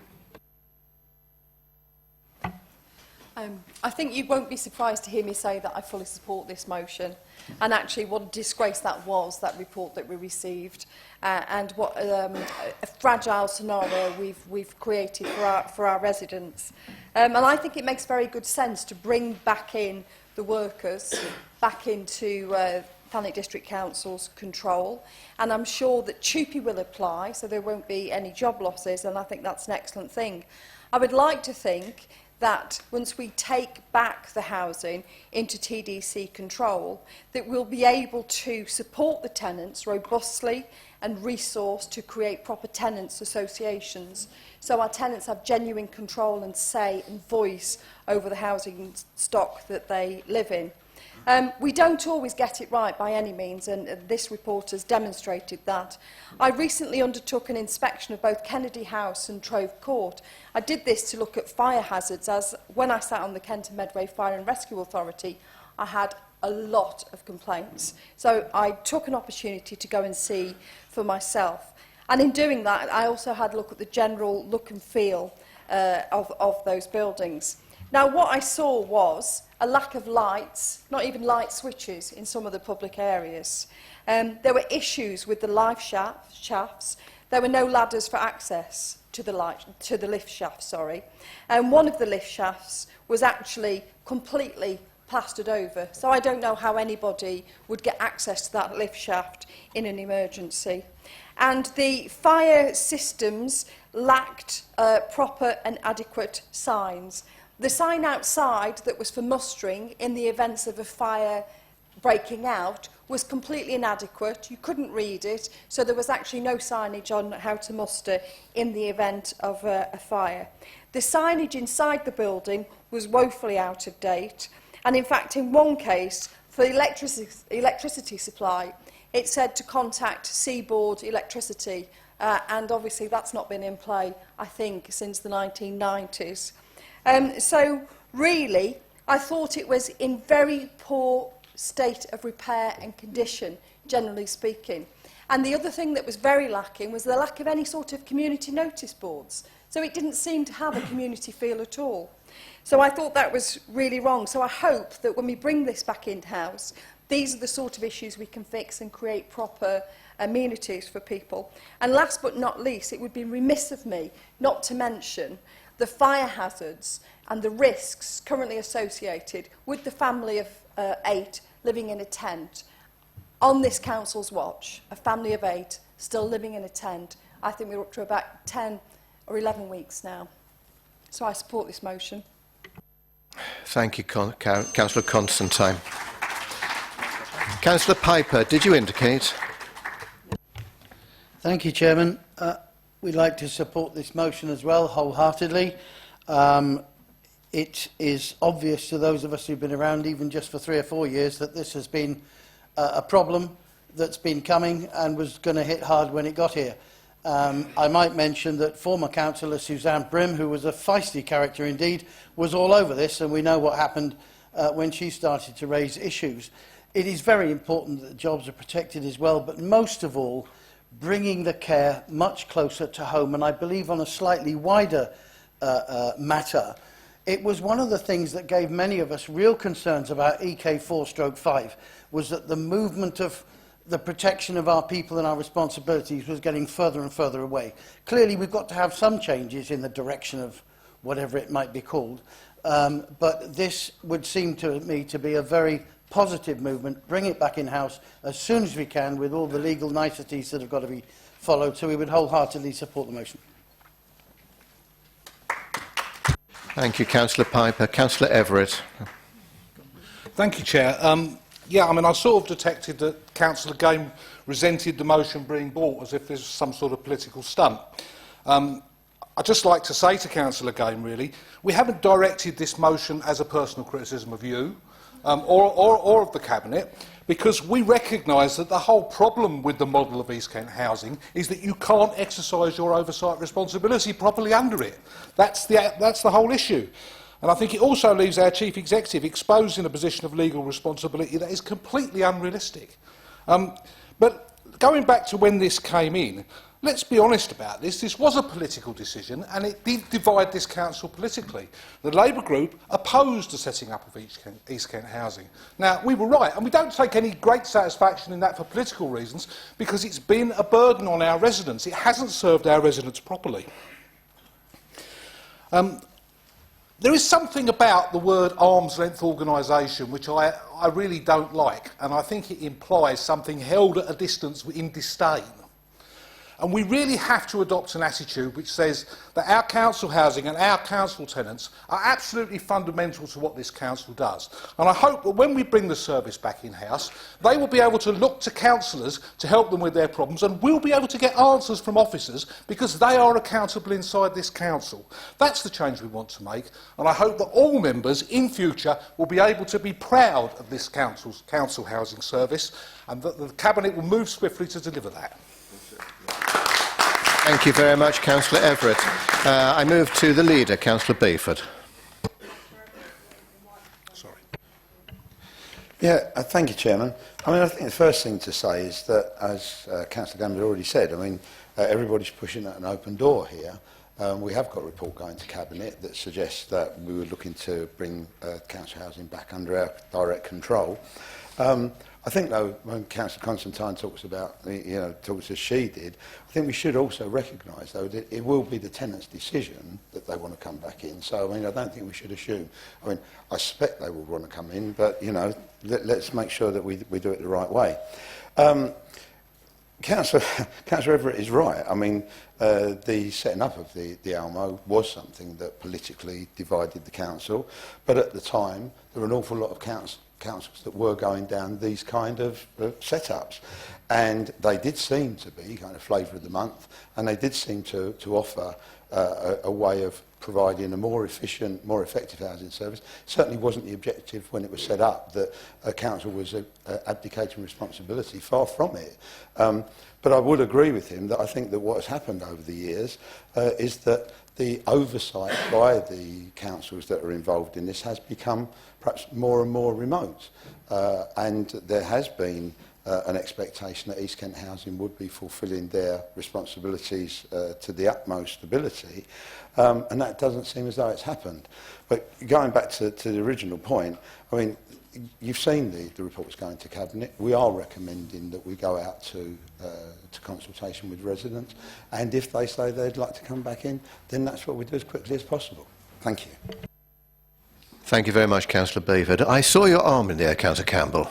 I think you won't be surprised to hear me say that I fully support this motion, and actually what a disgrace that was, that report that we received, and what a fragile scenario we've created for our residents. And I think it makes very good sense to bring back in the workers back into Thanet District Council's control, and I'm sure that TUPE will apply, so there won't be any job losses, and I think that's an excellent thing. I would like to think that once we take back the housing into TDC control, that we'll be able to support the tenants robustly and resource to create proper tenants associations, so our tenants have genuine control and say and voice over the housing stock that they live in. We don't always get it right by any means, and this report has demonstrated that. I recently undertook an inspection of both Kennedy House and Trove Court. I did this to look at fire hazards, as when I sat on the Kent and Medway Fire and Rescue Authority, I had a lot of complaints. So I took an opportunity to go and see for myself. And in doing that, I also had a look at the general look and feel of those buildings. Now, what I saw was a lack of lights, not even light switches in some of the public areas. There were issues with the life shafts. There were no ladders for access to the lift shaft, And one of the lift shafts was actually completely plastered over. So I don't know how anybody would get access to that lift shaft in an emergency. And the fire systems lacked proper and adequate signs. The sign outside that was for mustering in the events of a fire breaking out was completely inadequate. You couldn't read it, so there was actually no signage on how to muster in the event of a fire. The signage inside the building was woefully out of date, and in fact, in one case, for electricity supply, it said to contact Seaboard Electricity, and obviously that's not been in play, I think, since the 1990s. So really, I thought it was in very poor state of repair and condition, generally speaking. And the other thing that was very lacking was the lack of any sort of community notice boards. So it didn't seem to have a community feel at all. So I thought that was really wrong. So I hope that when we bring this back in-house, these are the sort of issues we can fix and create proper amenities for people. And last but not least, it would be remiss of me not to mention the fire hazards and the risks currently associated with the family of 8 living in a tent. On this council's watch, a family of 8 still living in a tent. I think we're up to about 10 or 11 weeks now. So I support this motion. Thank you, Councillor Constantine. Councillor Piper, did you indicate? Thank you, Chairman. We'd like to support this motion as well, wholeheartedly. It is obvious to those of us who've been around even just for 3 or 4 years that this has been a problem that's been coming and was going to hit hard when it got here. I might mention that former councillor Suzanne Brim, who was a feisty character indeed, was all over this, and we know what happened when she started to raise issues. It is very important that jobs are protected as well, but most of all, bringing the care much closer to home, and I believe on a slightly wider matter. It was one of the things that gave many of us real concerns about EK4/5, was that the movement of the protection of our people and our responsibilities was getting further and further away. Clearly, we've got to have some changes in the direction of whatever it might be called, but this would seem to me to be a very positive movement. Bring it back in-house as soon as we can with all the legal niceties that have got to be followed, so we would wholeheartedly support the motion. Thank you, Councillor Piper. Councillor Everett. Thank you, Chair. I sort of detected that Councillor Game resented the motion being brought as if this was some sort of political stunt. I'd just like to say to Councillor Game, really, we haven't directed this motion as a personal criticism of you or of the Cabinet, because we recognise that the whole problem with the model of East Kent housing is that you can't exercise your oversight responsibility properly under it. That's the whole issue. And I think it also leaves our Chief Executive exposed in a position of legal responsibility that is completely unrealistic. But going back to when this came in, let's be honest about this. This was a political decision, and it did divide this council politically. The Labour group opposed the setting up of East Kent housing. Now, we were right, and we don't take any great satisfaction in that for political reasons, because it's been a burden on our residents. It hasn't served our residents properly. There is something about the word arm's-length organisation which I really don't like, and I think it implies something held at a distance in disdain. And we really have to adopt an attitude which says that our council housing and our council tenants are absolutely fundamental to what this council does. And I hope that when we bring the service back in-house, they will be able to look to councillors to help them with their problems, and we'll be able to get answers from officers because they are accountable inside this council. That's the change we want to make, and I hope that all members in future will be able to be proud of this council housing service, and that the Cabinet will move swiftly to deliver that. Thank you very much, Councillor Everett. I move to the leader, Councillor Bayford. Yeah, thank you, Chairman. I mean, I think the first thing to say is that, as Councillor Gamble already said, I mean, everybody's pushing at an open door here. We have got a report going to Cabinet that suggests that we were looking to bring council housing back under our direct control. I think, though, when Councillor Constantine talks about, talks as she did, I think we should also recognise, though, that it will be the tenant's decision that they want to come back in. So, I mean, I don't think we should assume. I mean, I suspect they will want to come in, but, let's make sure that we do it the right way. Councillor Everett is right. I mean, the setting up of the Almo was something that politically divided the council, but at the time, there were an awful lot of councils that were going down these kind of setups, and they did seem to be kind of flavour of the month, and they did seem to offer a way of providing a more efficient, more effective housing service. Certainly wasn't the objective when it was set up that a council was abdicating responsibility, far from it. But I would agree with him that I think that what has happened over the years is that the oversight by the councils that are involved in this has become perhaps more and more remote. And there has been an expectation that East Kent Housing would be fulfilling their responsibilities to the utmost ability, and that doesn't seem as though it's happened. But going back to the original point, I mean, you've seen the reports going to Cabinet. We are recommending that we go out to consultation with residents, and if they say they'd like to come back in, then that's what we do as quickly as possible. Thank you. Thank you very much, Councillor Bayford. I saw your arm in the air, Councillor Campbell.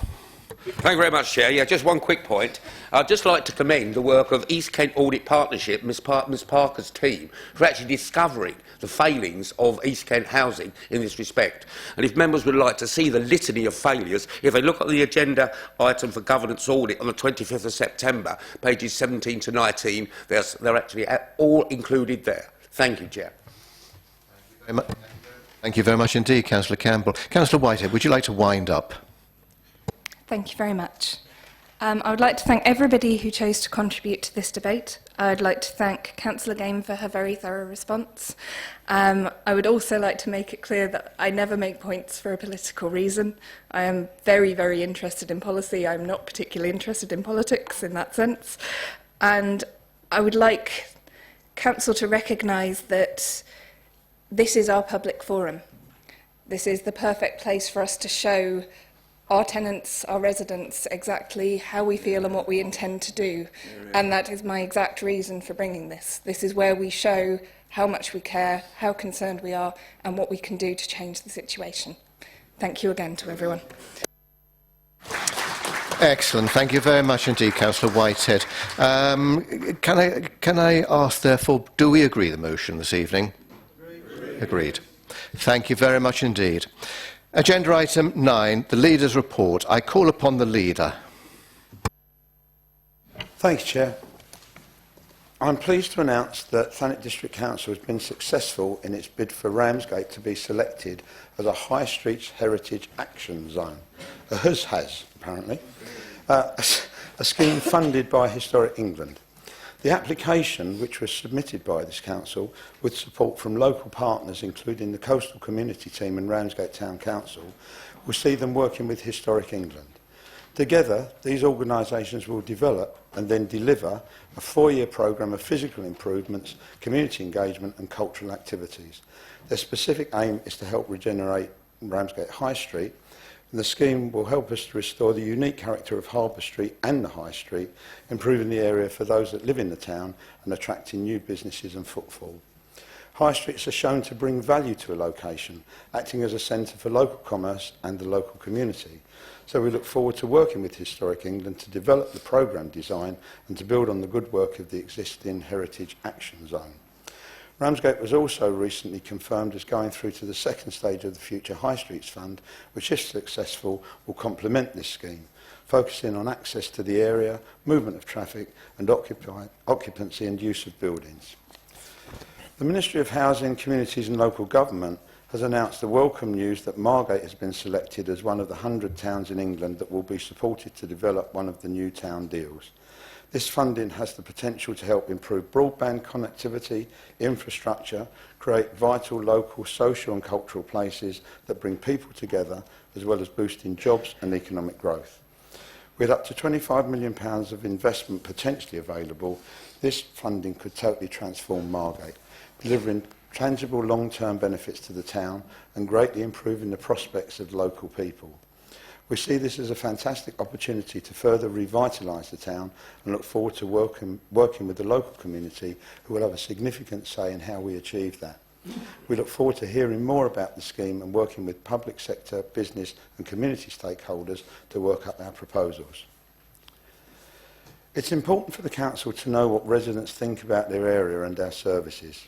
Thank you very much, Chair. Yeah, just one quick point. I'd just like to commend the work of East Kent Audit Partnership, Ms Parker's team, for actually discovering the failings of East Kent Housing in this respect. And if members would like to see the litany of failures, if they look at the agenda item for governance audit on the 25th of September, pages 17 to 19, they're actually all included there. Thank you, Chair. Thank you very much indeed, Councillor Campbell. Councillor Whitehead, would you like to wind up? Thank you very much. I would like to thank everybody who chose to contribute to this debate. I would like to thank Councillor Game for her very thorough response. I would also like to make it clear that I never make points for a political reason. I am very, very interested in policy. I'm not particularly interested in politics in that sense. And I would like Council to recognise that this is our public forum. This is the perfect place for us to show our tenants, our residents, exactly how we feel and what we intend to do. And that is my exact reason for bringing this. This is where we show how much we care, how concerned we are, and what we can do to change the situation. Thank you again to everyone. Excellent. Thank you very much indeed, Councillor Whitehead. Can I ask, therefore, do we agree the motion this evening? Agreed. Thank you very much indeed. Agenda item 9, the Leader's Report. I call upon the Leader. Thanks, Chair. I'm pleased to announce that Thanet District Council has been successful in its bid for Ramsgate to be selected as a High Streets Heritage Action Zone. A HUS has, apparently. A scheme funded by Historic England. The application, which was submitted by this council with support from local partners including the Coastal Community Team and Ramsgate Town Council, will see them working with Historic England. Together, these organisations will develop and then deliver a 4-year programme of physical improvements, community engagement and cultural activities. Their specific aim is to help regenerate Ramsgate High Street, and the scheme will help us to restore the unique character of Harbour Street and the High Street, improving the area for those that live in the town and attracting new businesses and footfall. High streets are shown to bring value to a location, acting as a centre for local commerce and the local community. So we look forward to working with Historic England to develop the programme design and to build on the good work of the existing Heritage Action Zone. Ramsgate was also recently confirmed as going through to the second stage of the Future High Streets Fund, which, if successful, will complement this scheme, focusing on access to the area, movement of traffic and occupancy and use of buildings. The Ministry of Housing, Communities and Local Government has announced the welcome news that Margate has been selected as one of the 100 towns in England that will be supported to develop one of the new town deals. This funding has the potential to help improve broadband connectivity, infrastructure, create vital local social and cultural places that bring people together, as well as boosting jobs and economic growth. With up to £25 million of investment potentially available, this funding could totally transform Margate, delivering tangible long-term benefits to the town and greatly improving the prospects of local people. We see this as a fantastic opportunity to further revitalise the town and look forward to working with the local community, who will have a significant say in how we achieve that. We look forward to hearing more about the scheme and working with public sector, business and community stakeholders to work up our proposals. It's important for the Council to know what residents think about their area and our services.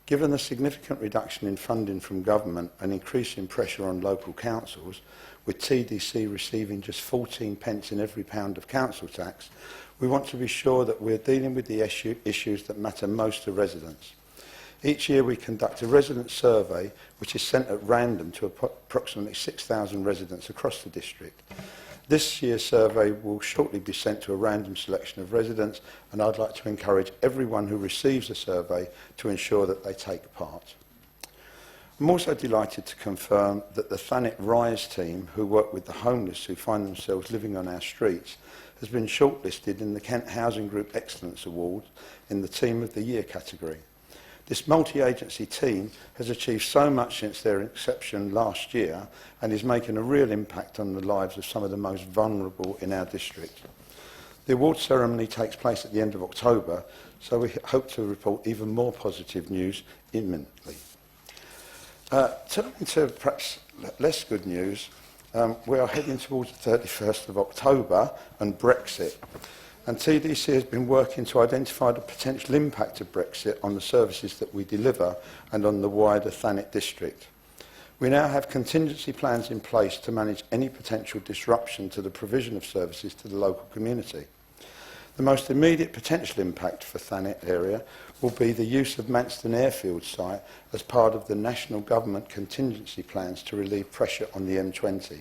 Given the significant reduction in funding from government and increasing pressure on local councils, with TDC receiving just 14 pence in every pound of council tax, we want to be sure that we're dealing with the issues that matter most to residents. Each year we conduct a resident survey which is sent at random to approximately 6,000 residents across the district. This year's survey will shortly be sent to a random selection of residents, and I'd like to encourage everyone who receives a survey to ensure that they take part. I'm also delighted to confirm that the Thanet Rise team, who work with the homeless who find themselves living on our streets, has been shortlisted in the Kent Housing Group Excellence Award in the Team of the Year category. This multi-agency team has achieved so much since their inception last year and is making a real impact on the lives of some of the most vulnerable in our district. The award ceremony takes place at the end of October, so we hope to report even more positive news imminently. Turning to perhaps less good news, we are heading towards the 31st of October and Brexit. And TDC has been working to identify the potential impact of Brexit on the services that we deliver and on the wider Thanet district. We now have contingency plans in place to manage any potential disruption to the provision of services to the local community. The most immediate potential impact for Thanet area will be the use of Manston Airfield site as part of the national government contingency plans to relieve pressure on the M20.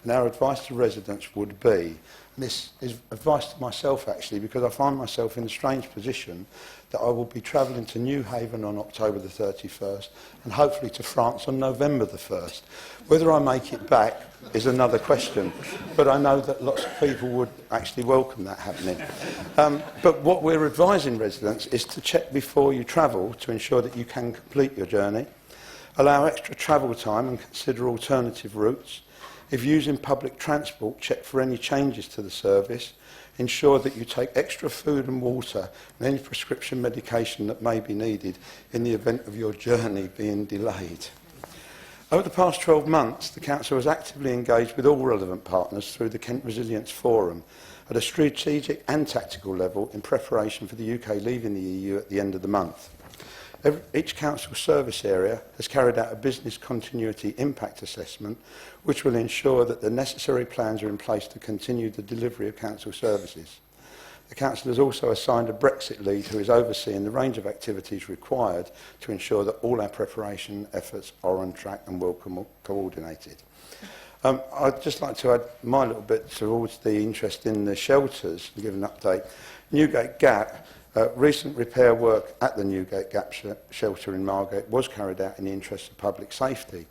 And our advice to residents would be, and this is advice to myself actually, because I find myself in a strange position that I will be travelling to Newhaven on October the 31st and hopefully to France on November the 1st. Whether I make it back is another question, but I know that lots of people would actually welcome that happening. But what we're advising residents is to check before you travel to ensure that you can complete your journey, allow extra travel time and consider alternative routes. If using public transport, check for any changes to the service. Ensure that you take extra food and water and any prescription medication that may be needed in the event of your journey being delayed. Over the past 12 months, the Council has actively engaged with all relevant partners through the Kent Resilience Forum at a strategic and tactical level in preparation for the UK leaving the EU at the end of the month. Each council service area has carried out a business continuity impact assessment which will ensure that the necessary plans are in place to continue the delivery of council services. The council has also assigned a Brexit lead who is overseeing the range of activities required to ensure that all our preparation efforts are on track and well coordinated. I'd just like to add my little bit towards the interest in the shelters and give an update. Newgate Gap. Recent repair work at the Newgate Gap shelter in Margate was carried out in the interest of public safety.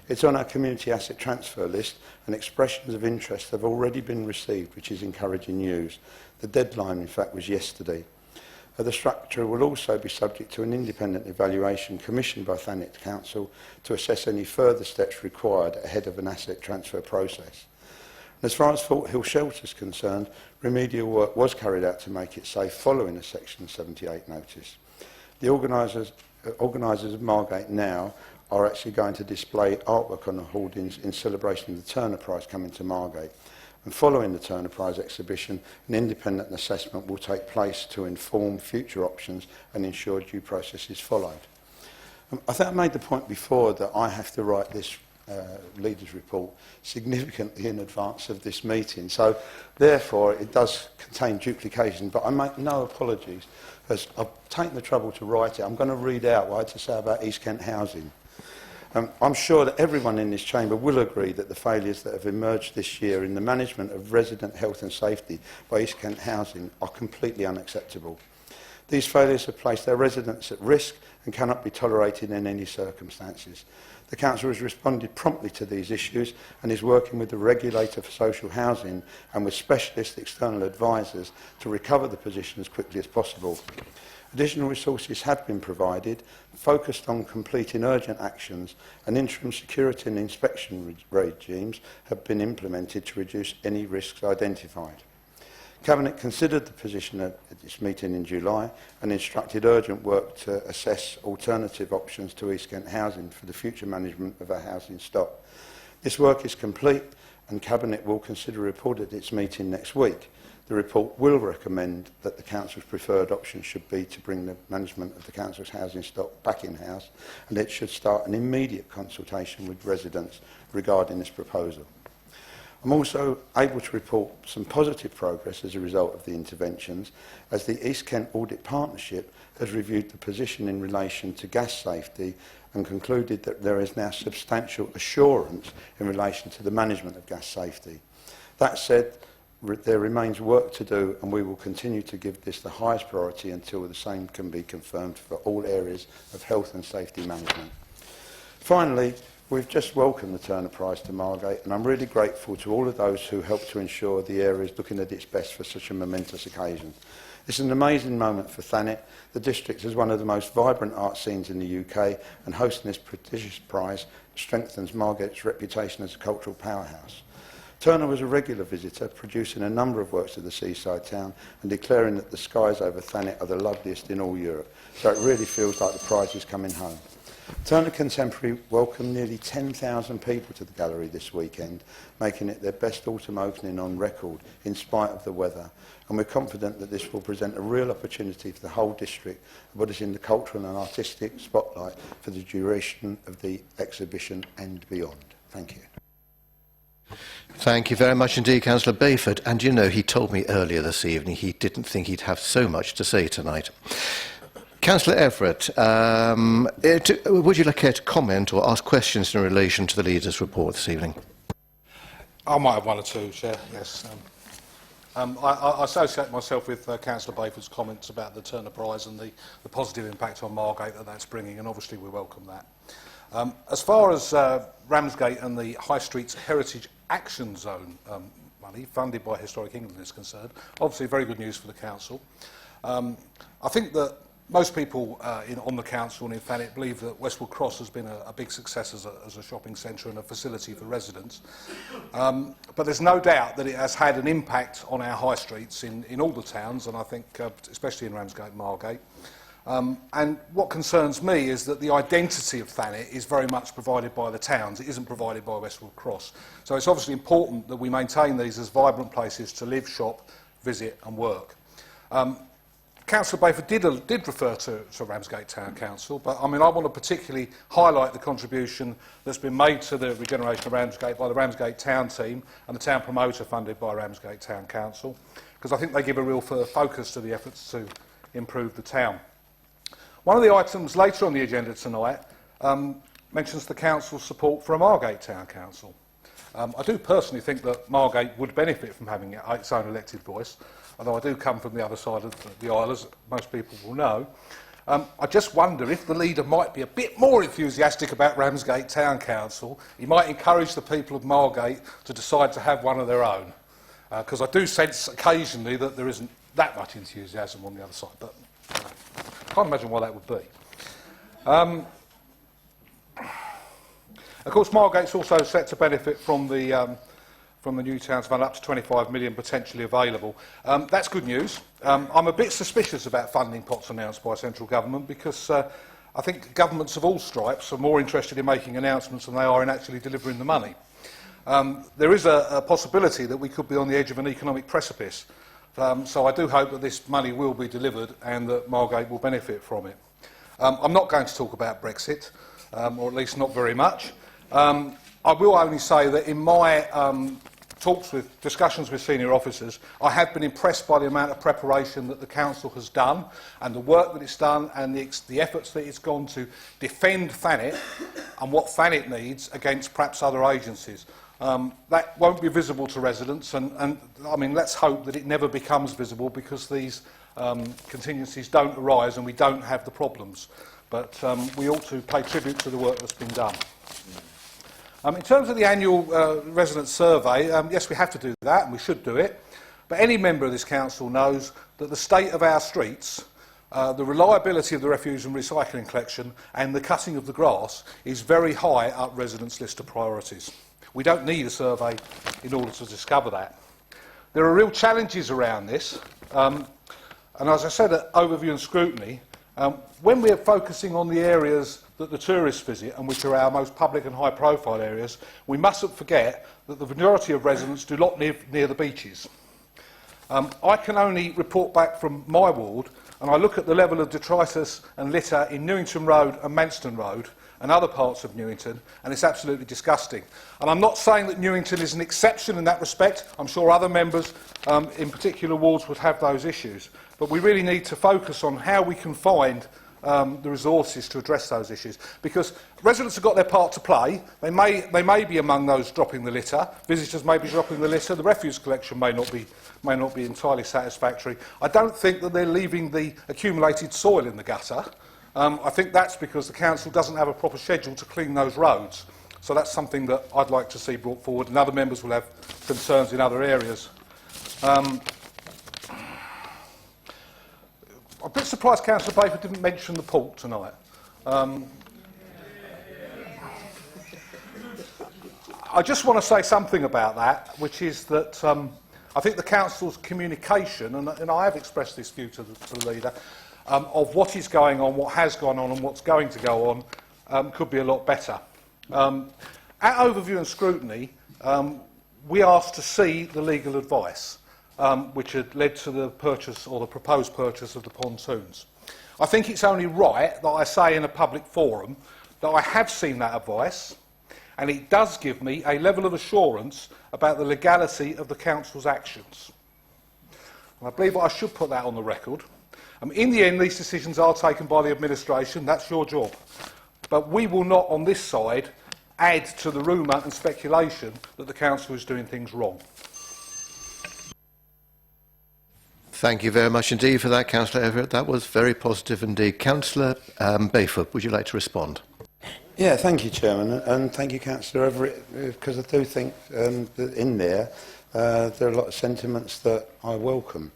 It's on our community asset transfer list and expressions of interest have already been received, which is encouraging news. The deadline, in fact, was yesterday. The structure will also be subject to an independent evaluation commissioned by Thanet Council to assess any further steps required ahead of an asset transfer process. As far as Fort Hill Shelter is concerned, remedial work was carried out to make it safe following a Section 78 notice. The organisers organisers of Margate Now are actually going to display artwork on the hoardings in celebration of the Turner Prize coming to Margate. And following the Turner Prize exhibition, an independent assessment will take place to inform future options and ensure due process is followed. I think I made the point before that I have to write this leaders' report significantly in advance of this meeting. So, therefore, it does contain duplication, but I make no apologies as I've taken the trouble to write it. I'm going to read out what I had to say about East Kent housing. I'm sure that everyone in this chamber will agree that the failures that have emerged this year in the management of resident health and safety by East Kent Housing are completely unacceptable. These failures have placed their residents at risk and cannot be tolerated in any circumstances. The Council has responded promptly to these issues and is working with the Regulator for Social Housing and with specialist external advisors to recover the position as quickly as possible. Additional resources have been provided, focused on completing urgent actions, and interim security and inspection regimes have been implemented to reduce any risks identified. Cabinet considered the position at its meeting in July and instructed urgent work to assess alternative options to East Kent Housing for the future management of our housing stock. This work is complete and Cabinet will consider a report at its meeting next week. The report will recommend that the Council's preferred option should be to bring the management of the Council's housing stock back in-house, and it should start an immediate consultation with residents regarding this proposal. I'm also able to report some positive progress as a result of the interventions, as the East Kent Audit Partnership has reviewed the position in relation to gas safety and concluded that there is now substantial assurance in relation to the management of gas safety. That said, there remains work to do and we will continue to give this the highest priority until the same can be confirmed for all areas of health and safety management. Finally, we've just welcomed the Turner Prize to Margate and I'm really grateful to all of those who helped to ensure the area is looking at its best for such a momentous occasion. It's an amazing moment for Thanet. The district is one of the most vibrant art scenes in the UK and hosting this prestigious prize strengthens Margate's reputation as a cultural powerhouse. Turner was a regular visitor, producing a number of works of the seaside town and declaring that the skies over Thanet are the loveliest in all Europe. So it really feels like the prize is coming home. Turner Contemporary welcomed nearly 10,000 people to the gallery this weekend, making it their best autumn opening on record in spite of the weather. And we're confident that this will present a real opportunity for the whole district and put us in the cultural and artistic spotlight for the duration of the exhibition and beyond. Thank you. Thank you very much indeed, Councillor Bayford. And you know, he told me earlier this evening he didn't think he'd have so much to say tonight. Councillor Everett, would you care to comment or ask questions in relation to the Leaders' Report this evening? I might have one or two, Chair, yes. I associate myself with Councillor Bayford's comments about the Turner Prize and the positive impact on Margate that that's bringing, and obviously we welcome that. As far as Ramsgate and the High Street's Heritage Action Zone money funded by Historic England is concerned, obviously very good news for the Council. I think that most people on the Council and in Thanet believe that Westwood Cross has been a big success as a shopping centre and a facility for residents. But there's no doubt that it has had an impact on our high streets in all the towns, and I think especially in Ramsgate and Margate. And what concerns me is that the identity of Thanet is very much provided by the towns. It isn't provided by Westwood Cross. So it's obviously important that we maintain these as vibrant places to live, shop, visit and work. Councillor Bayford did refer to Ramsgate Town Council, but I want to particularly highlight the contribution that's been made to the regeneration of Ramsgate by the Ramsgate Town team and the town promoter funded by Ramsgate Town Council, because I think they give a real focus to the efforts to improve the town. One of the items later on the agenda tonight mentions the Council's support for a Margate Town Council. I do personally think that Margate would benefit from having its own elected voice, although I do come from the other side of the aisle, as most people will know. I just wonder if the leader might be a bit more enthusiastic about Ramsgate Town Council. He might encourage the people of Margate to decide to have one of their own, because I do sense occasionally that there isn't that much enthusiasm on the other side, but I can't imagine why that would be. Of course, Margate's also set to benefit from the new Towns Fund, up to 25 million potentially available. That's good news. I'm a bit suspicious about funding pots announced by central government because I think governments of all stripes are more interested in making announcements than they are in actually delivering the money. There is a possibility that we could be on the edge of an economic precipice. So I do hope that this money will be delivered and that Margate will benefit from it. I'm not going to talk about Brexit, or at least not very much. I will only say that in my discussions with senior officers, I have been impressed by the amount of preparation that the Council has done and the work that it's done and the efforts that it's gone to defend Thanet and what Thanet needs against perhaps other agencies. That won't be visible to residents, and I mean, let's hope that it never becomes visible, because these contingencies don't arise and we don't have the problems. But we ought to pay tribute to the work that's been done. In terms of the annual resident survey, yes, we have to do that, and we should do it. But any member of this council knows that the state of our streets, the reliability of the refuse and recycling collection, and the cutting of the grass is very high up residents' list of priorities. We don't need a survey in order to discover that. There are real challenges around this, and as I said at overview and scrutiny, when we're focusing on the areas that the tourists visit, and which are our most public and high-profile areas, we mustn't forget that the majority of residents do not live near the beaches. I can only report back from my ward, and I look at the level of detritus and litter in Newington Road and Manston Road and other parts of Newington, and it's absolutely disgusting. And I'm not saying that Newington is an exception in that respect. I'm sure other members in particular wards would have those issues. But we really need to focus on how we can find the resources to address those issues, because residents have got their part to play. They may be among those dropping the litter. Visitors may be dropping the litter. The refuse collection may not be entirely satisfactory. I don't think that they're leaving the accumulated soil in the gutter. I think that's because the council doesn't have a proper schedule to clean those roads. So that's something that I'd like to see brought forward, and other members will have concerns in other areas. I'm a bit surprised Councillor Bayford didn't mention the port tonight. I just want to say something about that, which is that I think the Council's communication, and I have expressed this view to the leader, of what is going on, what has gone on and what's going to go on, could be a lot better. At overview and scrutiny, we asked to see the legal advice, which had led to the purchase or the proposed purchase of the pontoons. I think it's only right that I say in a public forum that I have seen that advice, and it does give me a level of assurance about the legality of the Council's actions. And I believe that I should put that on the record. In the end, these decisions are taken by the administration. That's your job. But we will not, on this side, add to the rumour and speculation that the Council is doing things wrong. Thank you very much indeed for that, Councillor Everett. That was very positive indeed. Councillor Bayford, would you like to respond? Yeah, thank you, Chairman, and thank you, Councillor Everett, because I do think that in there are a lot of sentiments that I welcome.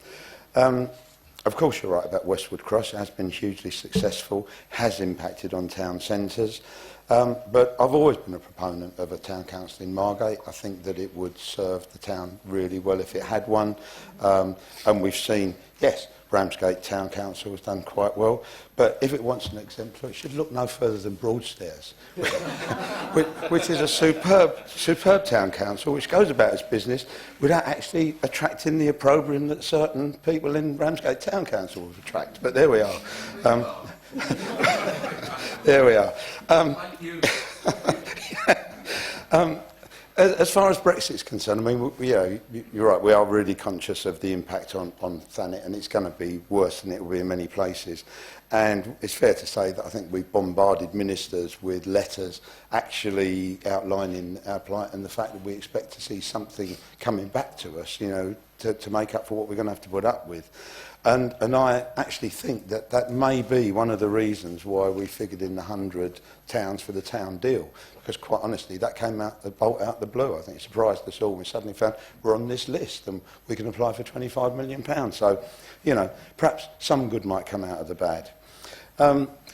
Of course, you're right about Westwood Cross. It has been hugely successful, has impacted on town centres. But I've always been a proponent of a town council in Margate. I think that it would serve the town really well if it had one. And we've seen, yes, Ramsgate Town Council has done quite well, but if it wants an exemplar, it should look no further than Broadstairs, which is a superb town council which goes about its business without actually attracting the opprobrium that certain people in Ramsgate Town Council would attract. But there we are. There we are. As far as Brexit's concerned, I mean, you're right, we are really conscious of the impact on Thanet, and it's going to be worse than it will be in many places. And it's fair to say that I think we've bombarded ministers with letters actually outlining our plight and the fact that we expect to see something coming back to us, you know, to make up for what we're going to have to put up with. And I actually think that that may be one of the reasons why we figured in the 100 towns for the town deal. Because quite honestly, that came out the bolt out the blue. I think it surprised us all. We suddenly found we're on this list and we can apply for £25 million. So, you know, perhaps some good might come out of the bad.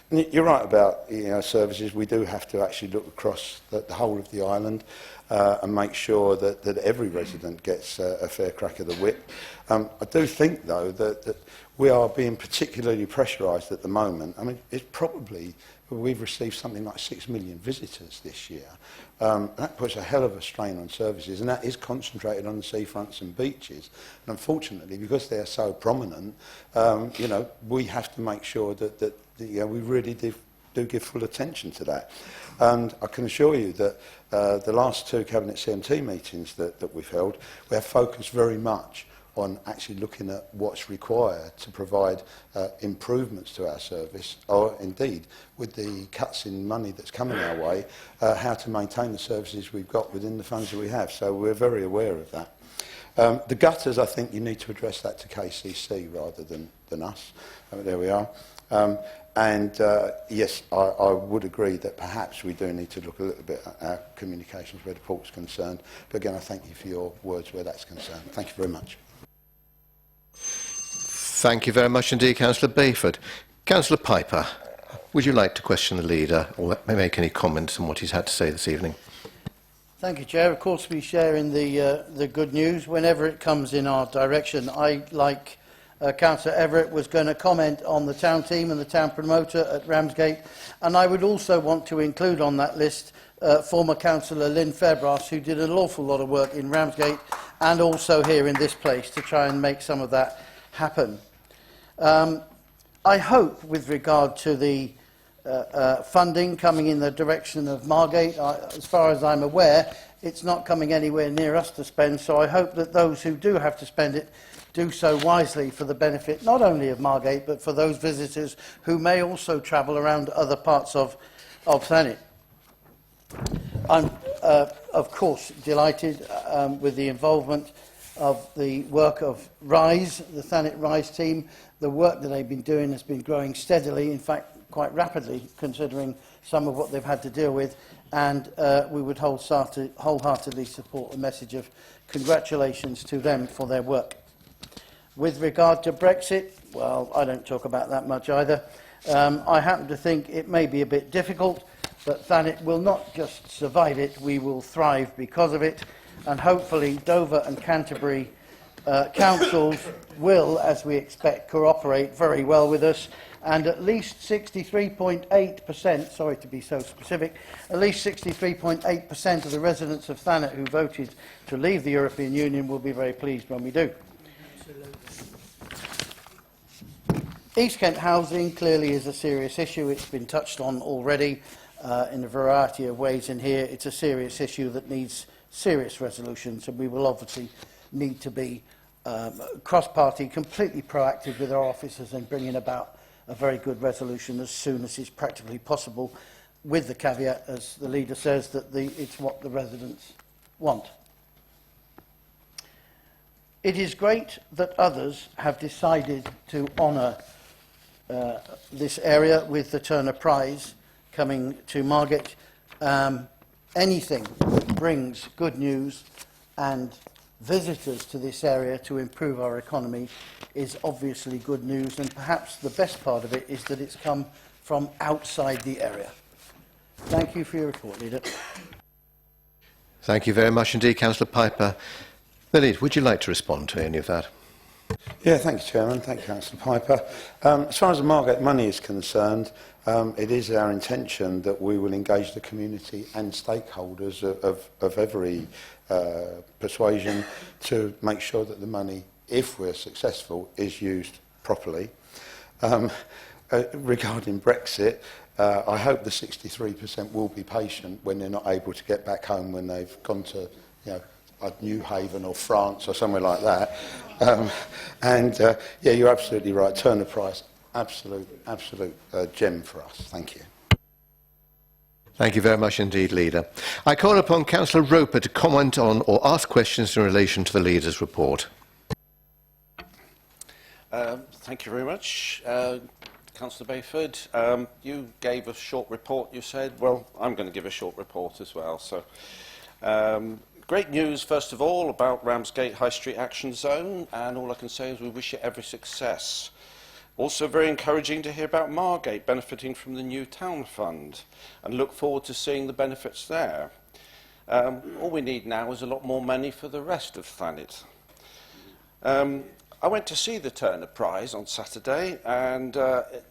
You're right about services. We do have to actually look across the whole of the island. and make sure that every resident gets a fair crack of the whip. I do think, though, that we are being particularly pressurised at the moment. I mean, it's probably, we've received something like 6 million visitors this year. That puts a hell of a strain on services, and that is concentrated on the seafronts and beaches. And unfortunately, because they're so prominent, you know, we have to make sure that you know, we really do give full attention to that. And I can assure you that the last 2 Cabinet CMT meetings that we've held, we have focused very much on actually looking at what's required to provide improvements to our service, or indeed, with the cuts in money that's coming our way, how to maintain the services we've got within the funds that we have. So we're very aware of that. The gutters, I think you need to address that to KCC rather than us. There we are. Yes, I would agree that perhaps we do need to look a little bit at our communications where the port's concerned. But again, I thank you for your words where that's concerned. Thank you very much. Thank you very much indeed, Councillor Bayford. Councillor Piper, would you like to question the leader or make any comments on what he's had to say this evening? Thank you, Chair. Of course, we share in the good news whenever it comes in our direction. I, like Councillor Everett, was going to comment on the town team and the town promoter at Ramsgate, and I would also want to include on that list former Councillor Lynn Fairbrass, who did an awful lot of work in Ramsgate and also here in this place to try and make some of that happen. I hope, with regard to the funding coming in the direction of Margate, as far as I'm aware, it's not coming anywhere near us to spend, so I hope that those who do have to spend it do so wisely for the benefit not only of Margate, but for those visitors who may also travel around other parts of Thanet. I'm, of course, delighted with the involvement of the work of RISE, the Thanet RISE team. The work that they've been doing has been growing steadily, in fact quite rapidly, considering some of what they've had to deal with, and we would wholeheartedly support a message of congratulations to them for their work. With regard to Brexit, well, I don't talk about that much either. I happen to think it may be a bit difficult, but Thanet will not just survive it, we will thrive because of it. And hopefully Dover and Canterbury councils will, as we expect, cooperate very well with us, and at least 63.8%, sorry to be so specific, at least 63.8% of the residents of Thanet who voted to leave the European Union will be very pleased when we do. East Kent housing clearly is a serious issue. It's been touched on already in a variety of ways in here. It's a serious issue that needs serious resolutions, and we will obviously need to be cross-party, completely proactive with our officers in bringing about a very good resolution as soon as is practically possible, with the caveat, as the leader says, that it's what the residents want. It is great that others have decided to honour this area with the Turner Prize coming to Margate. Anything that brings good news and visitors to this area to improve our economy is obviously good news, and perhaps the best part of it is that it's come from outside the area. Thank you for your report, Leader. Thank you very much indeed, Councillor Piper. Lily, would you like to respond to any of that? Yeah, thank you, Chairman. Thank you, Councillor Piper. As far as the Margate money is concerned, it is our intention that we will engage the community and stakeholders of every persuasion to make sure that the money, if we're successful, is used properly. Regarding Brexit, I hope the 63% will be patient when they're not able to get back home, when they've gone to, you know, New Haven or France or somewhere like that. Yeah, you're absolutely right. Turner Prize, absolute gem for us. Thank you. Thank you very much indeed, Leader. I call upon Councillor Roper to comment on or ask questions in relation to the Leader's report. Thank you very much. Councillor Bayford, you gave a short report, you said. Well, I'm going to give a short report as well. So, great news, first of all, about Ramsgate High Street Action Zone, and all I can say is we wish it every success. Also very encouraging to hear about Margate benefiting from the new town fund, and look forward to seeing the benefits there. All we need now is a lot more money for the rest of Thanet. I went to see the Turner Prize on Saturday, and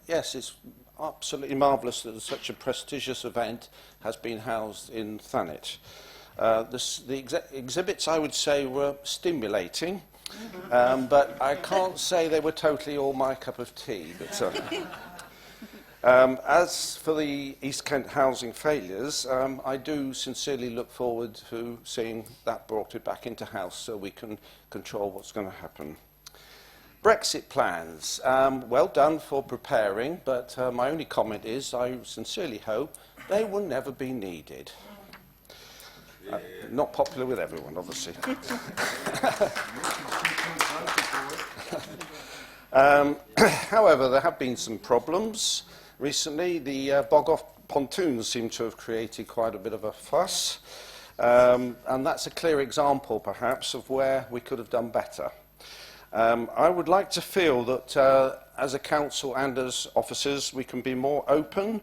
yes, it's absolutely marvellous that such a prestigious event has been housed in Thanet. The exhibits, I would say, were stimulating, but I can't say they were totally all my cup of tea. But, as for the East Kent housing failures, I do sincerely look forward to seeing that brought back into house so we can control what's going to happen. Brexit plans. Well done for preparing, but my only comment is I sincerely hope they will never be needed. Not popular with everyone, obviously. However, there have been some problems recently. The Bog-off pontoons seem to have created quite a bit of a fuss, and that's a clear example, perhaps, of where we could have done better. I would like to feel that as a council and as officers we can be more open,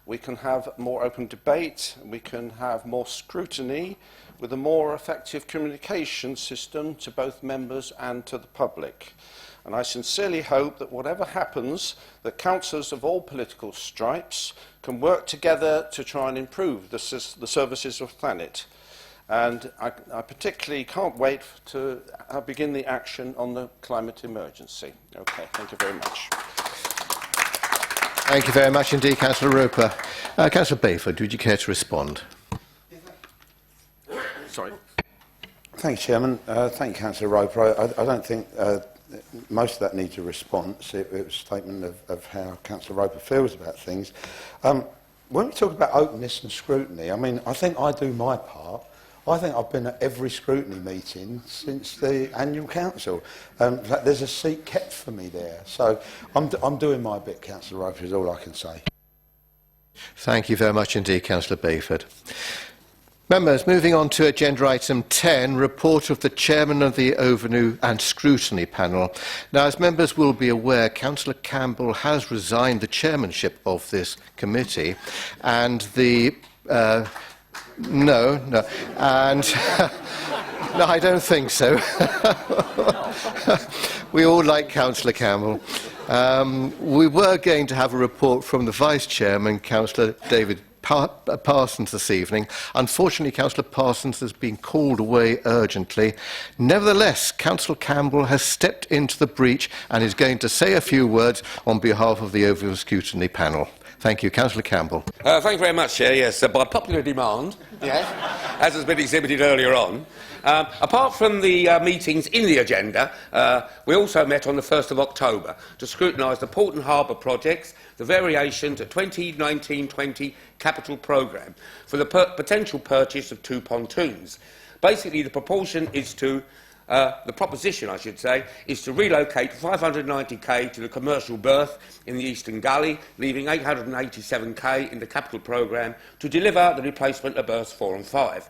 we can have more open debate, we can have more scrutiny with a more effective communication system to both members and to the public. And I sincerely hope that whatever happens, that councillors of all political stripes can work together to try and improve the services of Thanet. And I particularly can't wait to begin the action on the climate emergency. Okay, thank you very much. Thank you very much indeed, Councillor Roper. Councillor Bayford, would you care to respond? Sorry. Thank you, Chairman. Thank you, Councillor Roper. I don't think most of that needs a response. It was a statement of how Councillor Roper feels about things. When we talk about openness and scrutiny, I mean, I think I do my part. I think I've been at every scrutiny meeting since the annual council. In fact, there's a seat kept for me there. So I'm doing my bit, Councillor Roper, is all I can say. Thank you very much indeed, Councillor Bayford. Members, moving on to agenda item 10, report of the chairman of the Overview and Scrutiny Panel. Now, as members will be aware, Councillor Campbell has resigned the chairmanship of this committee, and the No, and no, I don't think so. We all like Councillor Campbell. We were going to have a report from the Vice Chairman, Councillor David Parsons, this evening. Unfortunately, Councillor Parsons has been called away urgently. Nevertheless, Councillor Campbell has stepped into the breach and is going to say a few words on behalf of the Overview Scrutiny Panel. Thank you. Councillor Campbell. Thank you very much, Chair. Yes, by popular demand, yes, as has been exhibited earlier on. Apart from the meetings in the agenda, we also met on the 1st of October to scrutinise the Port and Harbour projects, the variation to 2019-20 capital programme for the potential purchase of 2 pontoons. Basically, the proposition, I should say, is to relocate 590k to the commercial berth in the Eastern Gully, leaving 887k in the capital programme to deliver the replacement of berths 4 and 5.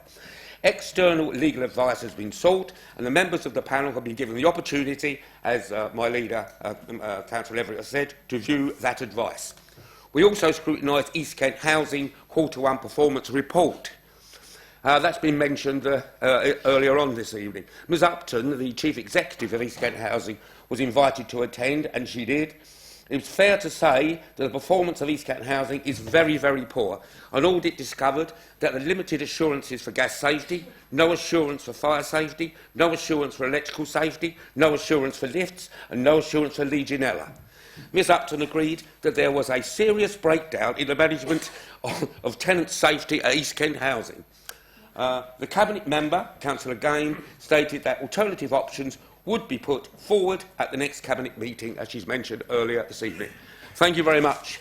External legal advice has been sought, and the members of the panel have been given the opportunity, as my leader, Councillor Everett, has said, to view that advice. We also scrutinised East Kent Housing Q1 Performance Report. That's been mentioned earlier on this evening. Ms Upton, the Chief Executive of East Kent Housing, was invited to attend, and she did. It's fair to say that the performance of East Kent Housing is very, very poor. An audit discovered that the limited assurances for gas safety, no assurance for fire safety, no assurance for electrical safety, no assurance for lifts, and no assurance for Legionella. Ms Upton agreed that there was a serious breakdown in the management of tenant safety at East Kent Housing. The Cabinet member, Councillor Gain, stated that alternative options would be put forward at the next Cabinet meeting, as she's mentioned earlier this evening. Thank you very much.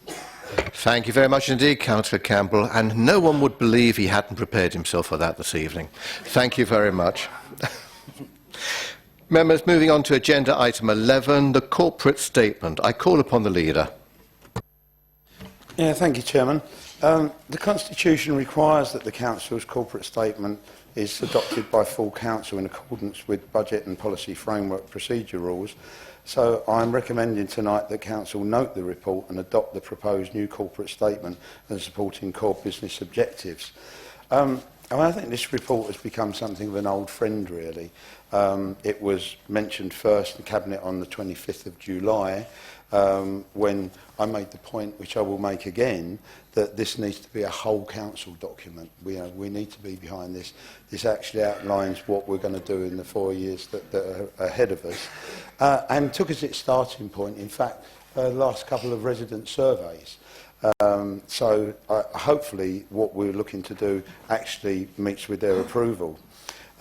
Thank you very much indeed, Councillor Campbell, and no one would believe he hadn't prepared himself for that this evening. Thank you very much. Members, moving on to agenda item 11, the corporate statement. I call upon the leader. Yeah, thank you, Chairman. The Constitution requires that the Council's corporate statement is adopted by full Council in accordance with Budget and Policy Framework Procedure Rules. So I'm recommending tonight that Council note the report and adopt the proposed new corporate statement and supporting core business objectives. I think this report has become something of an old friend, really. It was mentioned first in Cabinet on the 25th of July, when I made the point, which I will make again, that this needs to be a whole council document. We need to be behind this. This actually outlines what we're going to do in the 4 years that are ahead of us, and took as its starting point, in fact, the last couple of resident surveys. So hopefully what we're looking to do actually meets with their approval.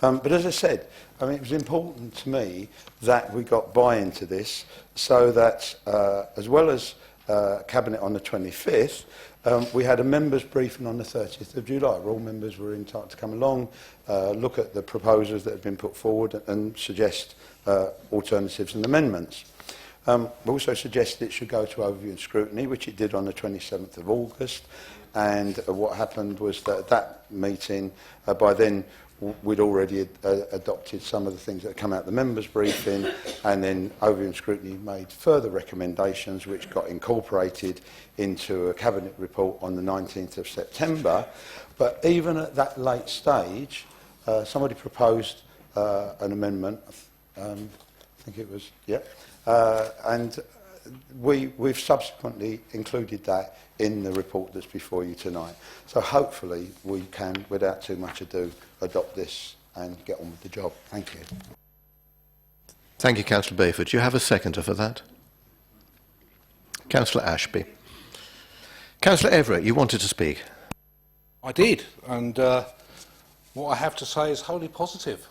But as I said, it was important to me that we got buy-in to this, so that as well as Cabinet on the 25th, we had a members' briefing on the 30th of July, where all members were entitled to come along, look at the proposals that have been put forward and suggest alternatives and amendments. We also suggested it should go to overview and scrutiny, which it did on the 27th of August. And what happened was that at that meeting, by then, we'd already adopted some of the things that had come out of the members' briefing, and then overview and scrutiny made further recommendations, which got incorporated into a cabinet report on the 19th of September. But even at that late stage, somebody proposed an amendment. I think it was, yeah. And we've subsequently included that in the report that's before you tonight. So hopefully we can, without too much ado, adopt this and get on with the job. Thank you. Thank you, Councillor Bayford. Do you have a seconder for that? Councillor Ashby. Councillor Everett, you wanted to speak. I did, and what I have to say is wholly positive.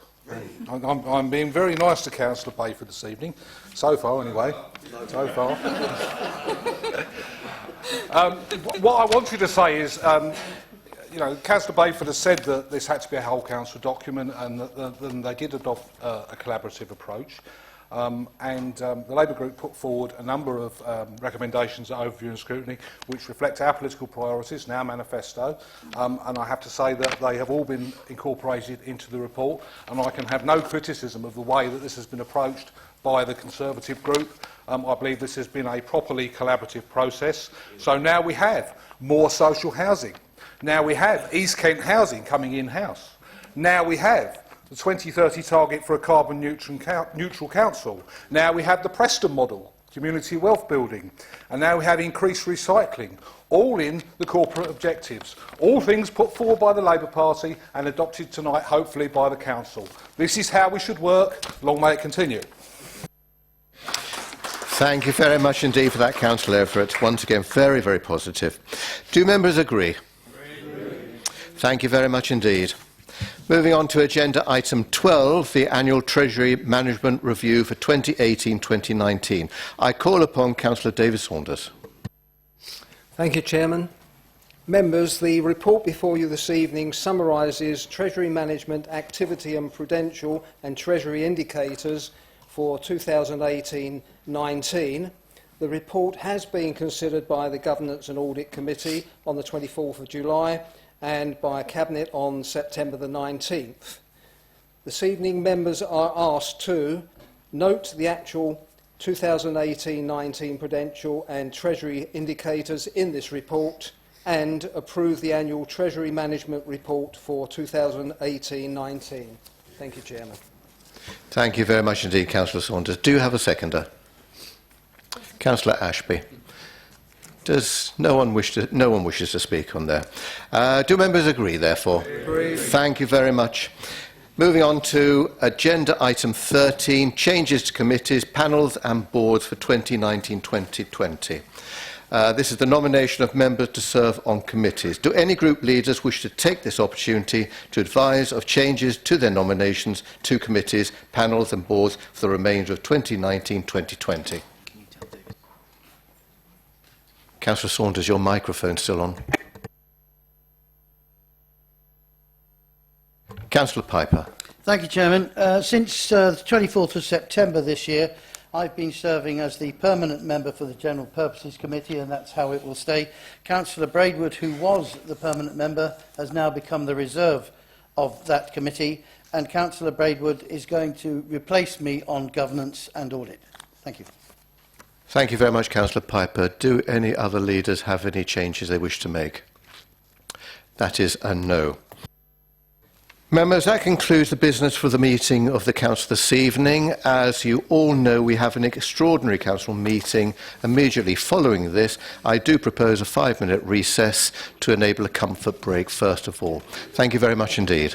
I'm being very nice to Councillor Bayford this evening, so far anyway. So far. What I wanted to say is, Councillor Bayford has said that this had to be a whole council document, and that they did adopt a collaborative approach. The Labour Group put forward a number of recommendations at overview and scrutiny which reflect our political priorities in our manifesto, and I have to say that they have all been incorporated into the report, and I can have no criticism of the way that this has been approached by the Conservative group. I believe this has been a properly collaborative process. So now we have more social housing. Now we have East Kent Housing coming in-house. Now we have the 2030 target for a carbon neutral council. Now we have the Preston model, community wealth building. And now we have increased recycling, all in the corporate objectives. All things put forward by the Labour Party and adopted tonight, hopefully, by the Council. This is how we should work. Long may it continue. Thank you very much indeed for that, Councillor Everett. Once again, very, very positive. Do members agree? Thank you very much indeed. Moving on to agenda item 12, the annual Treasury Management Review for 2018-2019. I call upon Councillor David Saunders. Thank you, Chairman. Members, the report before you this evening summarises Treasury Management activity and prudential and Treasury indicators for 2018-19. The report has been considered by the Governance and Audit Committee on the 24th of July and by Cabinet on September the 19th. This evening, members are asked to note the actual 2018-19 prudential and Treasury indicators in this report and approve the annual Treasury Management Report for 2018-19. Thank you, Chairman. Thank you very much indeed, Councillor Saunders. Do you have a seconder? Councillor Ashby. Does no one wishes to speak on there? Do members agree, therefore? Agree. Thank you very much. Moving on to agenda item 13, changes to committees, panels and boards for 2019-2020. This is the nomination of members to serve on committees. Do any group leaders wish to take this opportunity to advise of changes to their nominations to committees, panels and boards for the remainder of 2019-2020? Councillor Saunders, your microphone's still on. Councillor Piper. Thank you, Chairman. Since the 24th of September this year, I've been serving as the permanent member for the General Purposes Committee, and that's how it will stay. Councillor Braidwood, who was the permanent member, has now become the reserve of that committee, and Councillor Braidwood is going to replace me on governance and audit. Thank you. Thank you very much, Councillor Piper. Do any other leaders have any changes they wish to make? That is a no. Members, that concludes the business for the meeting of the Council this evening. As you all know, we have an extraordinary Council meeting immediately following this. I do propose a 5-minute recess to enable a comfort break first of all. Thank you very much indeed.